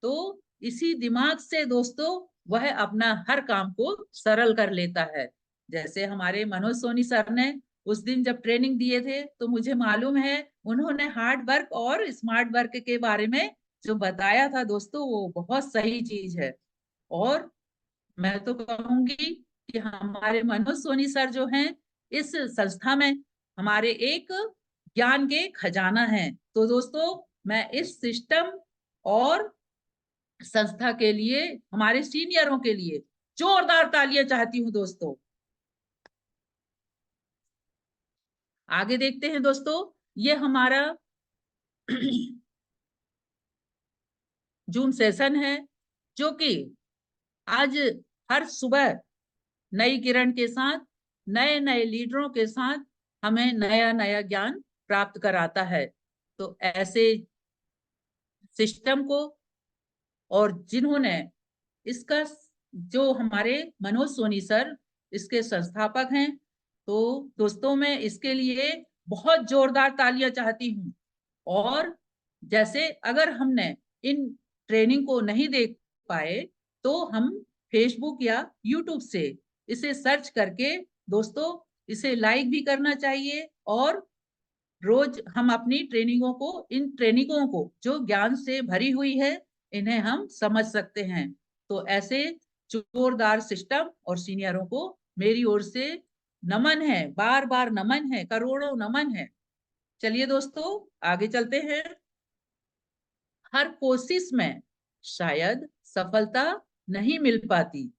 तो इसी दिमाग से दोस्तों वह अपना हर काम को सरल कर लेता है। जैसे हमारे मनोज सोनी सर ने उस दिन जब ट्रेनिंग दिए थे, तो मुझे मालूम है उन्होंने हार्ड वर्क और स्मार्ट वर्क के बारे में जो बताया था दोस्तों, वो बहुत सही चीज है। और मैं तो कहूंगी कि हमारे मनोज सोनी सर जो हैं इस संस्था में हमारे एक ज्ञान के खजाना हैं। तो दोस्तों मैं इस सिस्टम और संस्था के लिए, हमारे सीनियरों के लिए जोरदार तालियां चाहती हूँ दोस्तों। आगे देखते हैं दोस्तों। ये हमारा जूम सेशन है, जो कि आज हर सुबह नई किरण के साथ, नए नए लीडरों के साथ हमें नया नया ज्ञान प्राप्त कराता है। तो ऐसे सिस्टम को, और जिन्होंने इसका, जो हमारे मनोज सोनी सर इसके संस्थापक हैं, तो दोस्तों मैं इसके लिए बहुत जोरदार तालियां चाहती हूँ। और जैसे अगर हमने इन ट्रेनिंग को नहीं देख पाए तो हम फेसबुक या यूट्यूब से इसे सर्च करके दोस्तों इसे लाइक भी करना चाहिए, और रोज हम अपनी ट्रेनिंगों को, इन ट्रेनिंगों को जो ज्ञान से भरी हुई है, इन्हें हम समझ सकते हैं। तो ऐसे जोरदार सिस्टम और सीनियरों को मेरी ओर से नमन है, बार बार नमन है, करोड़ों नमन है। चलिए दोस्तों आगे चलते हैं। हर कोशिश में शायद सफलता नहीं मिल पाती,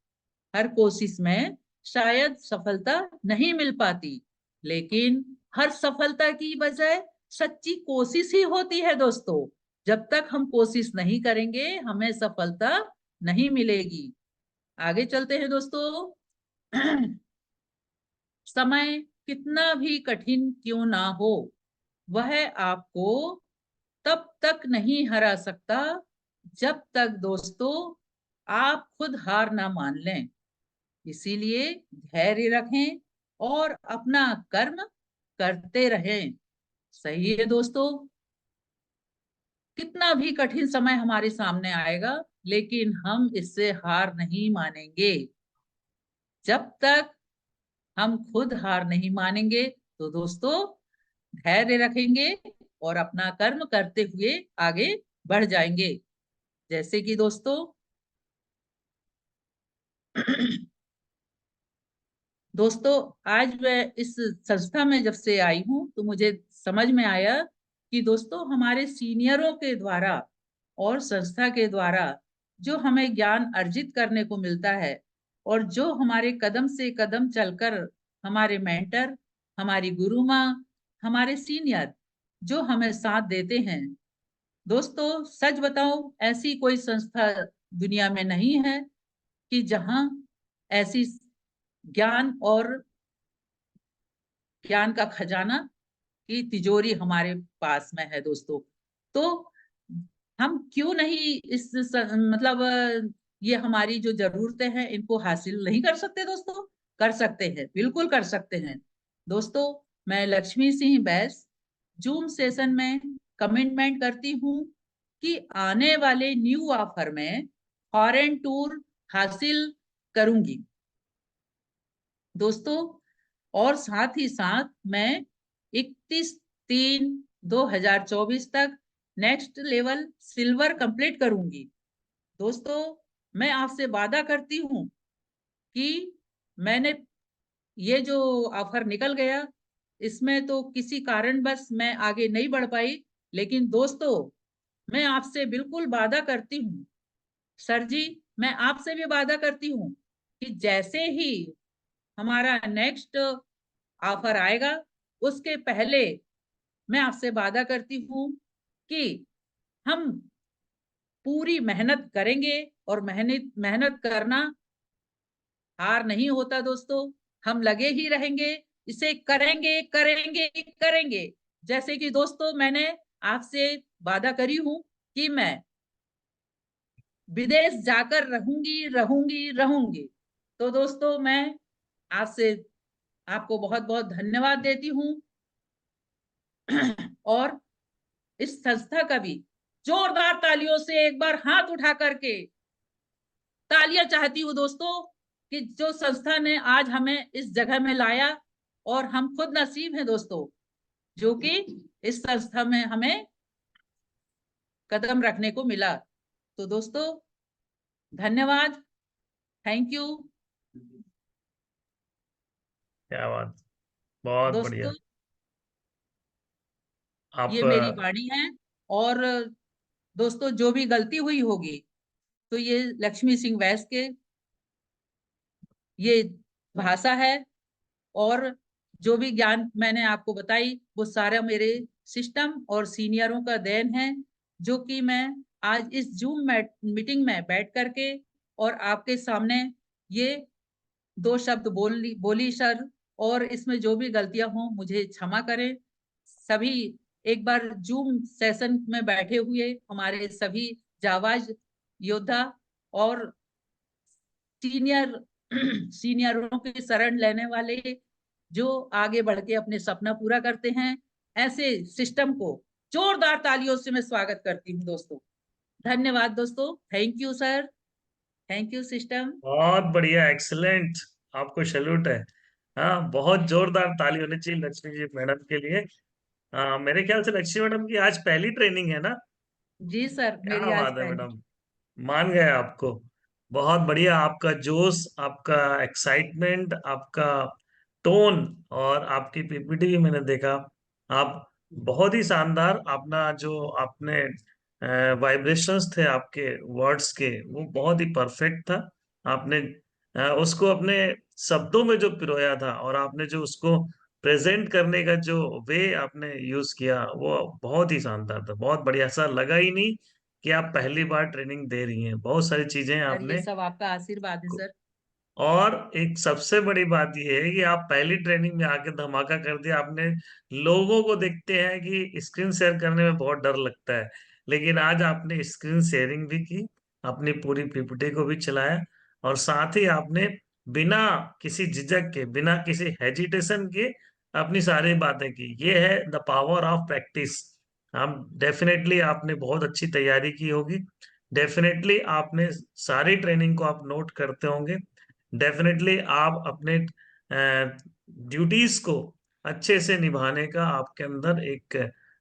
हर कोशिश में शायद सफलता नहीं मिल पाती, लेकिन हर सफलता की वजह सच्ची कोशिश ही होती है दोस्तों। जब तक हम कोशिश नहीं करेंगे हमें सफलता नहीं मिलेगी। आगे चलते हैं दोस्तों। समय कितना भी कठिन क्यों ना हो, वह आपको तब तक नहीं हरा सकता जब तक दोस्तों आप खुद हार ना मान लें। इसीलिए धैर्य रखें और अपना कर्म करते रहें। सही है दोस्तों, कितना भी कठिन समय हमारे सामने आएगा लेकिन हम इससे हार नहीं मानेंगे। जब तक हम खुद हार नहीं मानेंगे तो दोस्तों धैर्य रखेंगे और अपना कर्म करते हुए आगे बढ़ जाएंगे। जैसे कि दोस्तों दोस्तों आज मैं इस संस्था में जब से आई हूँ तो मुझे समझ में आया कि दोस्तों हमारे सीनियरों के द्वारा और संस्था के द्वारा जो हमें ज्ञान अर्जित करने को मिलता है, और जो हमारे कदम से कदम चलकर हमारे मेंटर, हमारी गुरु माँ, हमारे सीनियर जो हमें साथ देते हैं, दोस्तों सच बताओ ऐसी कोई संस्था दुनिया में नहीं है कि जहां ऐसी ज्ञान और ज्ञान का खजाना की तिजोरी हमारे पास में है दोस्तों। तो हम क्यों नहीं मतलब ये हमारी जो जरूरतें हैं इनको हासिल नहीं कर सकते दोस्तों? कर सकते हैं, बिल्कुल कर सकते हैं दोस्तों। मैं लक्ष्मी सिंह बैस जूम सेशन में कमिटमेंट करती हूँ कि आने वाले न्यू ऑफर में फॉरेन टूर हासिल करूंगी दोस्तों। और साथ ही साथ मैं 31/3/2024 तक नेक्स्ट लेवल सिल्वर कंप्लीट करूंगी दोस्तों। मैं आपसे वादा करती हूँ कि मैंने ये जो ऑफर निकल गया इसमें तो किसी कारणवश मैं आगे नहीं बढ़ पाई, लेकिन दोस्तों मैं आपसे बिल्कुल वादा करती हूँ, सर जी मैं आपसे भी वादा करती हूँ कि जैसे ही हमारा नेक्स्ट ऑफर आएगा उसके पहले मैं आपसे वादा करती हूँ कि हम पूरी मेहनत करेंगे। और मेहनत मेहनत करना हार नहीं होता दोस्तों, हम लगे ही रहेंगे, इसे करेंगे करेंगे करेंगे। जैसे कि दोस्तों मैंने आपसे वादा करी हूँ कि मैं विदेश जाकर रहूंगी रहूंगी रहूंगी। तो दोस्तों मैं आपसे आपको बहुत बहुत धन्यवाद देती हूँ। और इस संस्था का भी जोरदार तालियों से एक बार हाथ उठा करके तालियां चाहती हूँ दोस्तों कि जो संस्था ने आज हमें इस जगह में लाया, और हम खुद नसीब हैं दोस्तों जो कि इस संस्था में हमें कदम रखने को मिला। तो दोस्तों धन्यवाद, थैंक यू क्या बात, बहुत बढ़िया। दोस्तों। आप ये मेरी वाणी है, और दोस्तों जो भी गलती हुई होगी तो ये लक्ष्मी सिंह वैस के ये भाषा है, और जो भी ज्ञान मैंने आपको बताई वो सारा मेरे सिस्टम और सीनियरों का देन है, जो कि मैं आज इस जूम मीटिंग में बैठ करके और आपके सामने ये 2 शब्द बोली सर। और इसमें जो भी गलतियां हों मुझे क्षमा करें। सभी एक बार जूम सेशन में बैठे हुए हमारे सभी जाबाज योद्धा और सीनियर सीनियरों की शरण लेने वाले, जो आगे बढ़ के अपने सपना पूरा करते हैं, ऐसे सिस्टम को जोरदार तालियों से मैं स्वागत करती हूँ दोस्तों। धन्यवाद दोस्तों। Thank you sir. Thank you system. बहुत बढ़िया, एक्सीलेंट। आपको सैल्यूट है। हाँ, बहुत जोरदार ताली होनी चाहिए लक्ष्मी जी मैडम के लिए। मेरे ख्याल से लक्ष्मी मैडम की आज पहली ट्रेनिंग है ना? जी सर, मेरी क्या आज बात है पहली। मैडम, मान गए आपको। बहुत बढ़िया, आपका जोश, आपका एक्साइटमेंट, आपका टोन और आपकी पीपीटी भी मैंने देखा। आप बहुत ही शानदार, अपना जो आपने वाइब्रेशंस थे आपके वर्ड्स के, वो बहुत ही परफेक्ट था। आपने उसको अपने शब्दों में जो पिरोया था और आपने जो उसको प्रेजेंट करने का जो वे आपने यूज किया, वो बहुत ही शानदार था। बहुत बढ़िया, ऐसा लगा ही नहीं कि आप पहली बार ट्रेनिंग दे रही हैं। बहुत सारी चीजें सर ये आपने। सब आपका आशीर्वाद है सर। और एक सबसे बड़ी बात यह है कि आप पहली ट्रेनिंग में आके धमाका कर दिया आपने। लोगों को देखते हैं कि स्क्रीन शेयर करने में बहुत डर लगता है, लेकिन आज आपने स्क्रीन शेयरिंग भी की, अपनी पूरी पीपीटी को भी चलाया, और साथ ही आपने बिना किसी झिझक के, बिना किसी हेजिटेशन के अपनी सारी बातें की। ये है द पावर ऑफ प्रैक्टिस। हम डेफिनेटली आपने बहुत अच्छी तैयारी की होगी। डेफिनेटली आपने सारी ट्रेनिंग को आप नोट करते होंगे। डेफिनेटली आप अपने ड्यूटीज को अच्छे से निभाने का आपके अंदर एक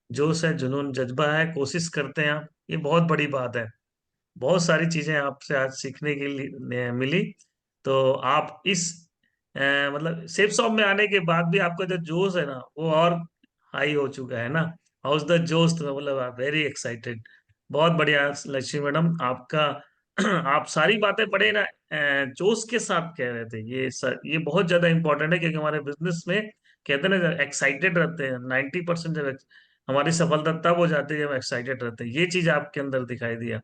जोश है, जुनून, जज्बा है, कोशिश करते हैं आप। ये बहुत बड़ी बात है। बहुत सारी चीजें आपसे आज सीखने के लिए मिली। तो आप इस मतलब सेफ शॉप में आने के बाद भी आपका जो जोश है ना, वो और हाई हो चुका है ना। हाउस द जोश, तो मतलब वेरी एक्साइटेड। बहुत बढ़िया लक्ष्मी मैडम आपका। आप सारी बातें बड़े ना जोश के साथ कह रहे थे। ये बहुत ज्यादा इंपॉर्टेंट है, क्योंकि हमारे बिजनेस में कहते हैं ना, एक्साइटेड रहते हैं 90%। जब हमारी सफलता तब हो जाती है जब एक्साइटेड रहते हैं। ये चीज आपके अंदर दिखाई दिया,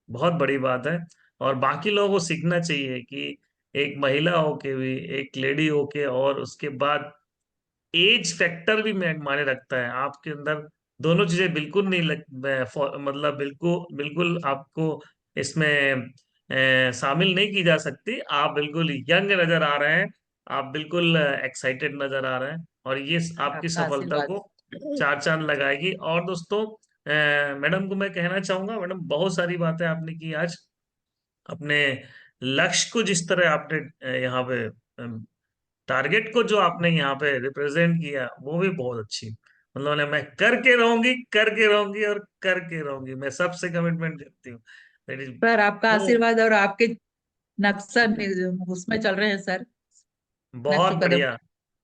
बहुत बड़ी बात है। और बाकी लोगों को सीखना चाहिए कि एक महिला होके भी, एक लेडी होके, और उसके बाद एज फैक्टर भी मायने रखता है आपके अंदर। दोनों चीजें बिल्कुल नहीं मतलब बिल्कुल बिल्कुल आपको इसमें शामिल नहीं की जा सकती। आप बिल्कुल यंग नजर आ रहे हैं, आप बिल्कुल एक्साइटेड नजर आ रहे हैं, और ये सर आपकी आपका सफलता आशीर्वाद। को चार चांद लगाएगी। और दोस्तों, मैडम को मैं कहना चाहूंगा, मैडम बहुत सारी बातें आपने की आज। अपने लक्ष्य को जिस तरह आपने यहाँ पे टारगेट को जो आपने यहाँ पे रिप्रेजेंट किया, वो भी बहुत अच्छी। मतलब मैं करके रहूंगी और करके रहूंगी, मैं सबसे कमिटमेंट करती हूँ। मेरी सर आपका तो आशीर्वाद और आपके नक्शा उसमें चल रहे हैं सर। बहुत नक्शो कदम। बढ़िया।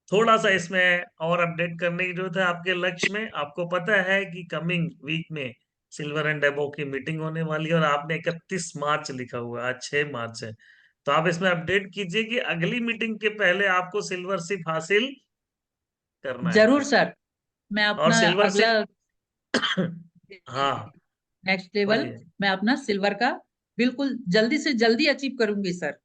थोड़ा सा इसमें और अपडेट करने की जरूरत है आपके लक्ष्य में। आपको पता है कि कमिंग वीक में सिल्वर एंड एबो की मीटिंग होने वाली है, और आपने 31 मार्च लिखा हुआ है, आज 6 मार्च है। तो आप इसमें अपडेट कीजिए कि अगली मीटिंग के पहले आपको सिल्वर सिप हासिल करना है। जरूर सर। मैं और अपना सिल्वर अगला सिप हाँ, नेक्स्ट लेवल बोलिए। मैं अपना सिल्वर का बिल्कुल जल्दी से जल्दी अचीव करूंगी सर।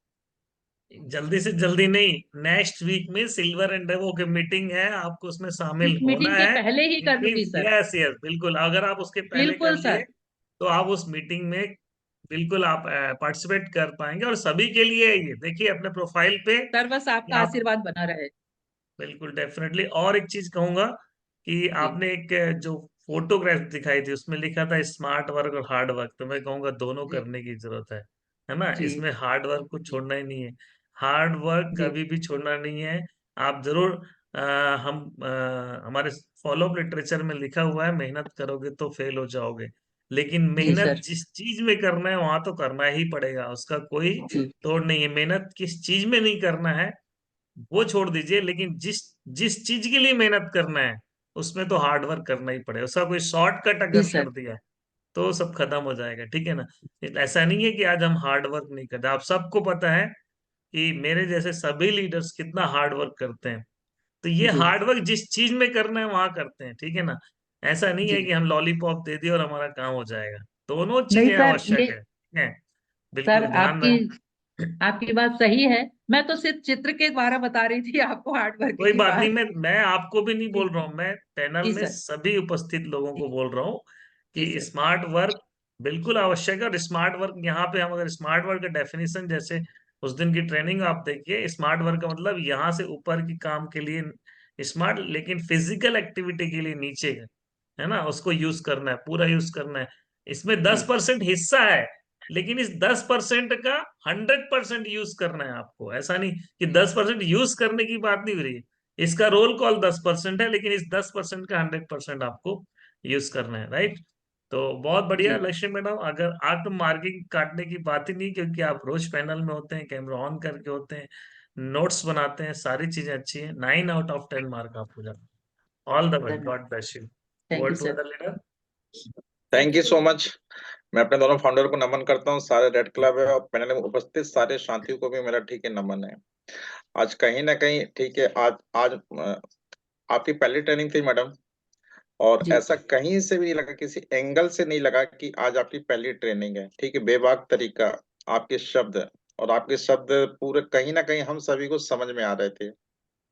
जल्दी से जल्दी नहीं, नेक्स्ट वीक में सिल्वर एंड डेवो की मीटिंग है, आपको उसमें शामिल इस होना मीटिंग के है। पहले ही कर दूंगी सर। यस यस, बिल्कुल। अगर आप उसके पहले कर बिल्कुल लिए, सर। तो आप उस मीटिंग में बिल्कुल आप पार्टिसिपेट कर पाएंगे। और सभी के लिए है ये, देखिए अपने प्रोफाइल पे सर बस कि आपका आप, आशीर्वाद बना रहे। बिल्कुल डेफिनेटली। और एक चीज कहूंगा कि जी आपने एक जो फोटोग्राफ दिखाई थी, उसमें लिखा था स्मार्ट वर्क और हार्ड वर्क। तो मैं कहूंगा दोनों जी करने की जरूरत है ना। जी इसमें हार्ड वर्क को जी छोड़ना ही नहीं है। हार्ड वर्क जी कभी भी छोड़ना नहीं है। आप जरूर हमारे फॉलो अप लिटरेचर में लिखा हुआ है, मेहनत करोगे तो फेल हो जाओगे। लेकिन जी मेहनत सर। जिस चीज में करना है वहां तो करना ही पड़ेगा, उसका कोई जी तोड़ नहीं है। मेहनत किस चीज में नहीं करना है वो छोड़ दीजिए, लेकिन जिस जिस चीज के लिए मेहनत करना है उसमें तो हार्ड वर्क करना ही पड़ेगा। उसका कोई शॉर्टकट जी अगर सर। कर दिया तो सब खत्म हो जाएगा, ठीक है ना। ऐसा नहीं है कि आज हम हार्ड वर्क नहीं करते। आप सबको पता है कि मेरे जैसे सभी लीडर्स कितना हार्ड वर्क करते हैं। तो ये जी हार्ड वर्क जिस चीज में करना है वहां करते हैं, ठीक है ना। ऐसा नहीं है जी कि हम लॉलीपॉप दे दिए और हमारा काम हो जाएगा। दोनों नहीं चीजें सर, आवश्यक ये है, ठीक है? सर बिल्कुल ध्यान आपकी रहे। आपकी बात सही है। मैं तो सिर्फ चित्र के द्वारा बता रही थी आपको हार्ड वर्क कोई की बात नहीं, बात। मैं आपको भी नहीं जी बोल रहा हूँ, मैं पैनल जी में सर। सभी उपस्थित लोगों जी को बोल रहा हूँ जी कि सर। स्मार्ट वर्क बिल्कुल आवश्यक है। और स्मार्ट वर्क यहाँ पे हम अगर स्मार्ट वर्क का डेफिनेशन, जैसे उस दिन की ट्रेनिंग आप देखिए, स्मार्ट वर्क का मतलब यहाँ से ऊपर की काम के लिए स्मार्ट, लेकिन फिजिकल एक्टिविटी के लिए नीचे है ना, उसको यूज करना है, पूरा यूज करना है। इसमें जी 10% हिस्सा है, लेकिन इस 10% का 100% यूज करना है आपको। ऐसा नहीं कि 10% यूज करने की बात नहीं हो रही है, इसका रोल कॉल 10% है, लेकिन इस 10% का 100% आपको यूज करना है, राइट? तो बहुत बढ़िया जी लक्ष्य मैडम। अगर आप तो मार्किंग काटने की बात ही नहीं, क्योंकि आप रोज पैनल में होते हैं, कैमरा ऑन करके होते हैं, नोट्स बनाते हैं, सारी चीजें अच्छी हैं। 9 आउट ऑफ 10 मार्क आपको जाना। ऑल द बेस्ट, धन्यवाद। God bless you. Thank over you to sir. Other leader. Thank thank you you so so much. Much. मैं अपने दोनों फाउंडर को नमन करता हूँ, सारे रेड क्लब है और पैनल में उपस्थित सारे साथियों को भी मेरा ठीक है नमन है। आज कहीं ना कहीं ठीक है, आज आज आपकी पहली ट्रेनिंग थी मैडम, और जी ऐसा कहीं से भी नहीं लगा, किसी एंगल से नहीं लगा कि आज आपकी पहली ट्रेनिंग है। ठीक है, बेबाक तरीका, आपके शब्द, और आपके शब्द पूरे कहीं ना कहीं हम सभी को समझ में आ रहे थे।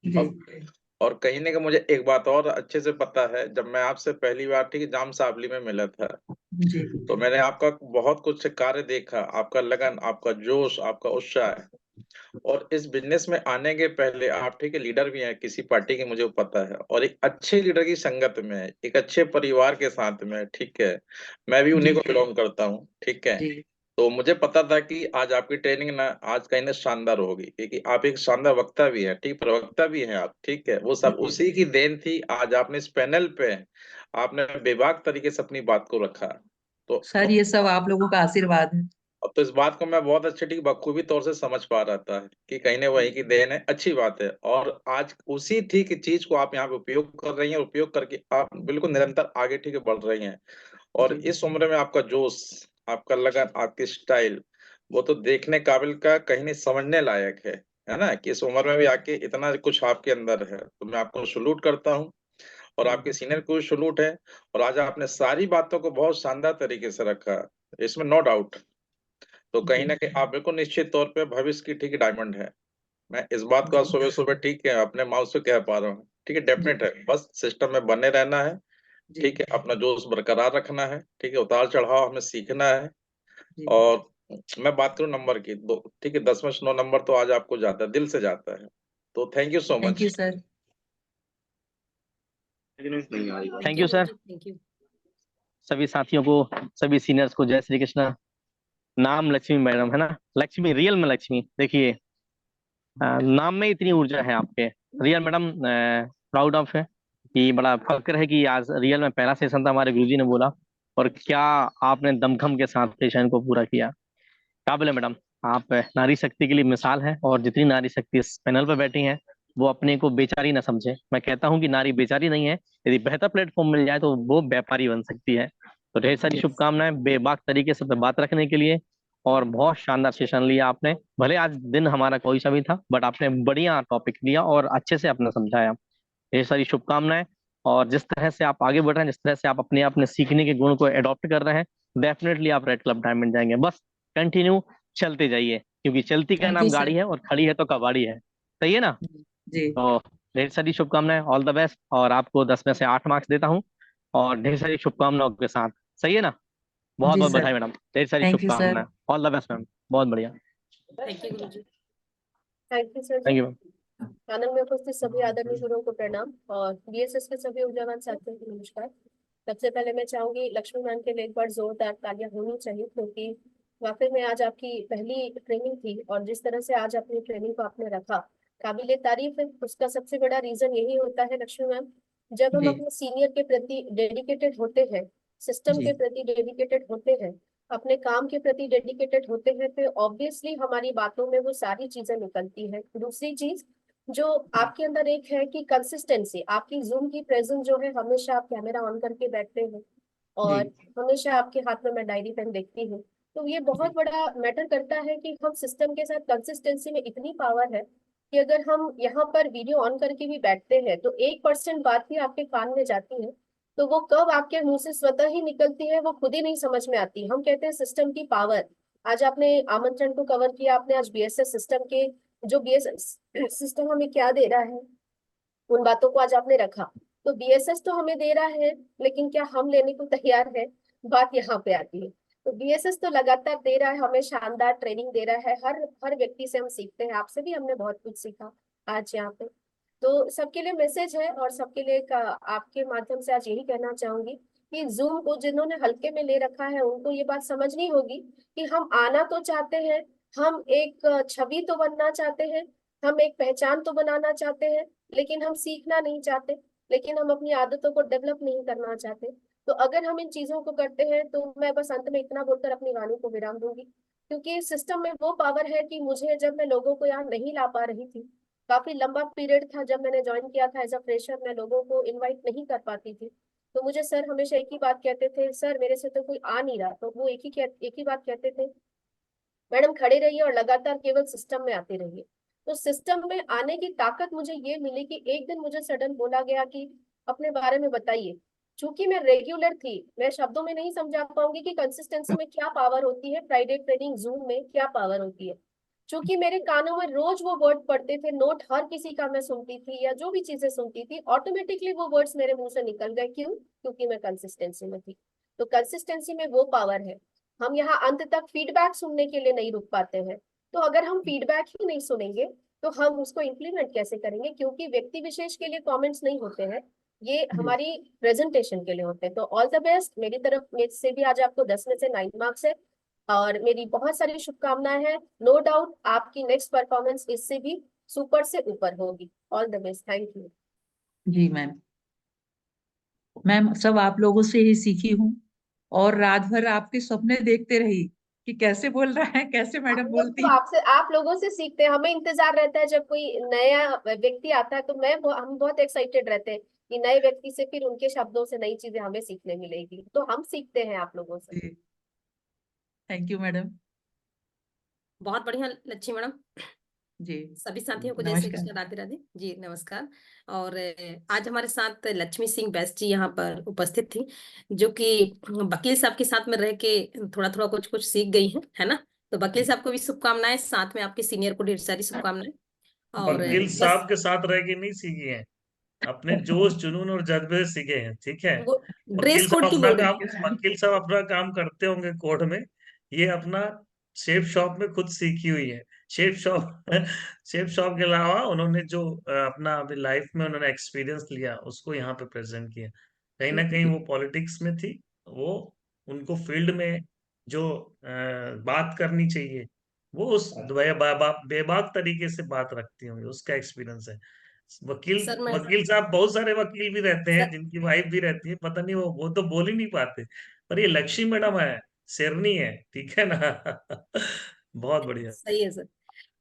जी और कहीं ना कहीं मुझे एक बात और अच्छे से पता है, जब मैं आपसे पहली बार ठीक है जाम साबली में मिला था, जी तो मैंने आपका बहुत कुछ कार्य देखा, आपका लगन, आपका जोश, आपका उत्साह। और इस बिजनेस में आने के पहले आप ठीक है लीडर भी हैं किसी पार्टी के, मुझे पता है, और एक अच्छे लीडर की संगत में है, एक अच्छे परिवार के साथ में है, ठीक है। मैं भी उन्हीं जी को बिलोंग करता हूँ, ठीक है। जी तो मुझे पता था कि आज आपकी ट्रेनिंग ना आज कहीं ना शानदार होगी, क्योंकि आप एक शानदार वक्ता भी है, ठीक, प्रवक्ता भी हैं आप, ठीक है। वो सब उसी की देन थी, आज आपने इस पैनल पे आपने बेबाक तरीके से अपनी बात को रखा। तो सर, ये सब आप लोगों का आशीर्वाद है। अब तो इस बात को मैं बहुत अच्छे ठीक बखूबी तौर से समझ पा रहा था कि कहीं ना वही की देन है, अच्छी बात है। और आज उसी ठीक चीज को आप यहाँ पे उपयोग कर रही हैं, और उपयोग करके आप बिल्कुल निरंतर आगे ठीक है बढ़ रही हैं। और जी इस उम्र में आपका जोश, आपका लगन, आपकी स्टाइल, वो तो देखने काबिल का, कहीं नहीं समझने लायक है ना, कि इस उम्र में भी आके इतना कुछ आपके अंदर है। तो मैं आपको सलूट करता हूँ, और आपके सीनियर को भी सलूट है। और आज आपने सारी बातों को बहुत शानदार तरीके से रखा, इसमें नो डाउट। तो कहीं जी ना कहीं आप बिल्कुल निश्चित तौर पे भविष्य की ठीक डायमंड है। मैं इस बात को आज सुबह सुबह ठीक है अपने माउथ से कह पा रहा हूँ, ठीक है, जी डेफिनेट है। बस सिस्टम में बने रहना है, जी ठीक है, अपना जोश बरकरार रखना है, ठीक है, उतार चढ़ाव हमें सीखना है। जी और मैं बात करूं नंबर की, दो ठीक है, 10 में से 9 नंबर तो आज आपको जाता है, दिल से जाता है। तो thank you so thank much. You sir. Thank thank you you sir. Guruji, thank you. सभी साथियों को, सभी सीनियर्स को जय श्री कृष्णा। नाम लक्ष्मी मैडम है ना, लक्ष्मी, रियल में लक्ष्मी। देखिए नाम में इतनी ऊर्जा है आपके। रियल मैडम प्राउड ऑफ है कि बड़ा फक्र है कि आज रियल में पहला सेशन था, हमारे गुरुजी ने बोला, और क्या आपने दमखम के साथ सेशन को पूरा किया। काबिल है मैडम। आप नारी शक्ति के लिए मिसाल है, और जितनी नारी शक्ति इस पैनल पर बैठी है वो अपने को बेचारी ना समझे। मैं कहता हूँ कि नारी बेचारी नहीं है, यदि बेहतर प्लेटफॉर्म मिल जाए तो वो व्यापारी बन सकती है। तो ढेर सारी शुभकामनाएं बेबाक तरीके से बात रखने के लिए, और बहुत शानदार सेशन लिया आपने। भले आज दिन हमारा कोई सा भी था, बट आपने बढ़िया टॉपिक लिया और अच्छे से आपने समझाया। ढेर सारी शुभकामनाएं। और जिस तरह से आप आगे बढ़ रहे हैं, जिस तरह से आप अपने अपने सीखने के गुण को एडॉप्ट कर रहे हैं, डेफिनेटली आप रेड क्लब डायमंड जाएंगे। बस कंटिन्यू चलते जाइए, क्योंकि चलती का थैंक यू नाम सर। गाड़ी है, और खड़ी है तो कबाड़ी है। सही है ना? जी तो ढेर सारी शुभकामनाएं, ऑल द बेस्ट। और आपको 10 में से 8 मार्क्स देता हूँ, और ढेर सारी शुभकामनाओं के साथ। सही है ना? बहुत जी बहुत सर। बधाई मैडम, ढेर सारी थैंक यू सर। शुभकामनाएं। ऑल द बेस्ट मैम, बहुत बढ़िया। थैंक यू गुरुजी। Thank you sir ji. Thank you ma'am. Panel में उपस्थित सभी आदरणीय गुरुओं को प्रणाम, और बीएसएस के सभी ऊर्जावान साथियों को नमस्कार। सबसे पहले मैं चाहूंगी लक्ष्मी मैम के लिए एक बार जोरदार तालियां होनी चाहिए, क्योंकि वाकई में आज आपकी पहली ट्रेनिंग थी, और जिस तरह से आज अपनी ट्रेनिंग को आपने रखा, काबिले तारीफ है। उसका सबसे बड़ा रीजन यही होता है लक्ष्मी मैम, जब हम जी अपने सीनियर के प्रति डेडिकेटेड होते हैं, सिस्टम जी के प्रति डेडिकेटेड होते हैं, अपने काम के प्रति डेडिकेटेड होते हैं, तो ऑब्वियसली हमारी बातों में वो सारी चीजें निकलती है। दूसरी चीज जो आपके अंदर एक है कि कंसिस्टेंसी, आपकी जूम की प्रेजेंस जो है, हमेशा आप कैमरा ऑन करके बैठते हैं, जी और हमेशा आपके हाथ में मैं डायरी पेन देखती हूँ। तो ये बहुत जी बड़ा मैटर करता है कि हम सिस्टम के साथ, कंसिस्टेंसी में इतनी पावर है कि अगर हम यहाँ पर वीडियो ऑन करके भी बैठते हैं तो 1% बात भी आपके कान में जाती है, तो वो कब आपके मुंह से स्वतः ही निकलती है वो खुद ही नहीं समझ में आती। हम कहते हैं सिस्टम की पावर। आज आपने आमंत्रण को कवर किया, आपने आज बीएसएस सिस्टम के, जो बीएसएस सिस्टम हमें क्या दे रहा है उन बातों को आज आपने रखा। तो बीएसएस तो हमें दे रहा है, लेकिन क्या हम लेने को तैयार है, बात यहाँ पे आती है। तो बीएसएस तो लगातार दे रहा है, हमें शानदार ट्रेनिंग दे रहा है, हर हर व्यक्ति से हम सीखते हैं, आपसे भी हमने बहुत कुछ सीखा आज यहाँ पे। तो सबके लिए मैसेज है, और सबके लिए आपके माध्यम से आज यही कहना चाहूंगी कि जूम को जिन्होंने हल्के में ले रखा है उनको ये बात समझनी होगी कि हम आना तो चाहते हैं, हम एक छवि तो बनना चाहते हैं, हम एक पहचान तो बनाना चाहते हैं, लेकिन हम सीखना नहीं चाहते, लेकिन हम अपनी आदतों को डेवलप नहीं करना चाहते। तो अगर हम इन चीजों को करते हैं तो मैं बस अंत में इतना बोलकर अपनी वाणी को विराम दूंगी, क्योंकि सिस्टम में वो पावर है कि मुझे, जब मैं लोगों को यहाँ नहीं ला पा रही थी, काफी लंबा पीरियड था जब मैंने ज्वाइन किया था एज अ फ्रेशर, मैं लोगों को इनवाइट नहीं कर पाती थी, तो मुझे सर हमेशा एक ही बात कहते थे, सर मेरे से तो कोई आ नहीं रहा, तो वो एक ही बात कहते थे, मैडम खड़े रहिए और लगातार केवल सिस्टम में आते रहिए। तो सिस्टम में आने की ताकत मुझे ये मिली कि एक दिन मुझे सडन बोला गया कि अपने बारे में बताइए। चूंकि मैं रेगुलर थी, मैं शब्दों में नहीं समझा पाऊंगी कि कंसिस्टेंसी में क्या पावर होती है, फ्राइडे ट्रेनिंग जूम में क्या पावर होती है। चूंकि मेरे कानों में रोज वो वर्ड पड़ते थे, नोट हर किसी का मैं सुनती थी, या जो भी चीजें सुनती थी ऑटोमेटिकली वो वर्ड्स मेरे मुंह से निकल गए। क्यों? क्योंकि मैं कंसिस्टेंसी में थी। तो कंसिस्टेंसी में वो पावर है। हम यहाँ अंत तक फीडबैक सुनने के लिए नहीं रुक पाते हैं, तो अगर हम फीडबैक ही नहीं सुनेंगे तो हम उसको इम्प्लीमेंट कैसे करेंगे, क्योंकि व्यक्ति विशेष के लिए कमेंट्स नहीं होते हैं, ये हमारी प्रेजेंटेशन के लिए होते हैं। तो ऑल द बेस्ट, मेरी तरफ मेरे से भी आज आपको 10 में से 9 मार्क्स है, और मेरी बहुत सारी शुभकामनाएं हैं। नो डाउट आपकी नेक्स्ट परफॉर्मेंस इससे भी सुपर से ऊपर होगी। All the best, thank you. जी मैम, मैम सब आप लोगों से ही सीखी हूँ, और रात भर आपके सपने देखते रही कि कैसे बोल रहा है, कैसे मैडम बोलती तो है। आपसे, आप लोगों से सीखते हैं। हमें इंतजार रहता है जब कोई नया व्यक्ति आता है, तो हम बहुत एक्साइटेड रहते हैं कि नए व्यक्ति से फिर उनके शब्दों से नई चीजें हमें सीखने मिलेगी, तो हम सीखते हैं आप लोगों से। जी, थैंक यू मैडम। बहुत बढ़िया लक्ष्मी मैडम। जी सभी साथियों को जय श्री कृष्ण, राधे राधे जी, नमस्कार। और आज हमारे साथ लक्ष्मी सिंह बैस जी यहाँ पर उपस्थित थी, जो कि वकील साहब के साथ में रह के थोड़ा थोड़ा कुछ कुछ सीख गई हैं, है ना। तो वकील साहब को भी शुभकामनाएं, साथ में आपके सीनियर को ढेर सारी शुभकामनाएं। और वकील बस साहब के साथ रह के नहीं सीखी है, अपने जोश जुनून और जज्बे से सीखे हैं, ठीक है। वो ड्रेस कोड की बोल रही थी। वकील साहब अपना काम करते होंगे कोर्ट में, ये अपना शेप शॉप में खुद सीखी हुई है। शेप शॉप शेप शॉप के अलावा उन्होंने जो अपना अभी लाइफ में उन्होंने एक्सपीरियंस लिया उसको यहाँ पे प्रेजेंट किया। कहीं ना कहीं वो पॉलिटिक्स में थी, वो उनको फील्ड में जो बात करनी चाहिए वो उस बेबाक तरीके से बात रखती होंगी, उसका एक्सपीरियंस है। वकील सर मैं वकील साहब, बहुत सारे वकील भी रहते हैं सर जिनकी वाइफ भी रहती है, पता नहीं वो तो बोल ही नहीं पाते, पर ये लक्ष्मी मैडम है, शेरनी है, ठीक है ना। बहुत बढ़िया। सही है सर।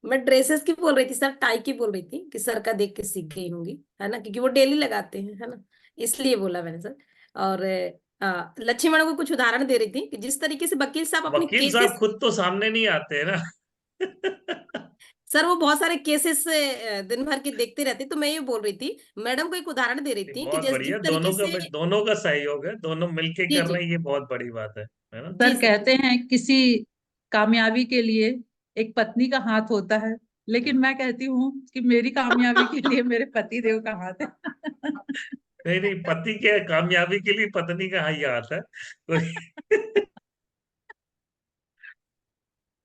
मैं ड्रेसेस की बोल रही थी सर, टाई की बोल रही थी कि सर का देख के सीख गई होंगी, है ना, क्योंकि वो डेली लगाते हैं, है ना, इसलिए बोला मैंने सर। और लक्ष्मी मैडम को कुछ उदाहरण दे रही थी कि जिस तरीके से वकील साहब अपने वकील साहब केसेस, खुद तो सामने नहीं आते हैं ना। सर वो बहुत सारे केसेस दिन भर के देखते रहते, तो मैं ये बोल रही थी, मैडम को एक उदाहरण दे रही थी कि बहुत जिस बढ़िया, जिस तरीके से। दोनों का सहयोग है, दोनों मिलके जी कर जी रहे हैं, ये बहुत बड़ी बात है ना। जी सर सर। कहते हैं किसी कामयाबी के लिए एक पत्नी का हाथ होता है, लेकिन मैं कहती हूँ कि मेरी कामयाबी के लिए मेरे पति देव का हाथ है। नहीं नहीं, पति के कामयाबी के लिए पत्नी का ही हाथ है कोई।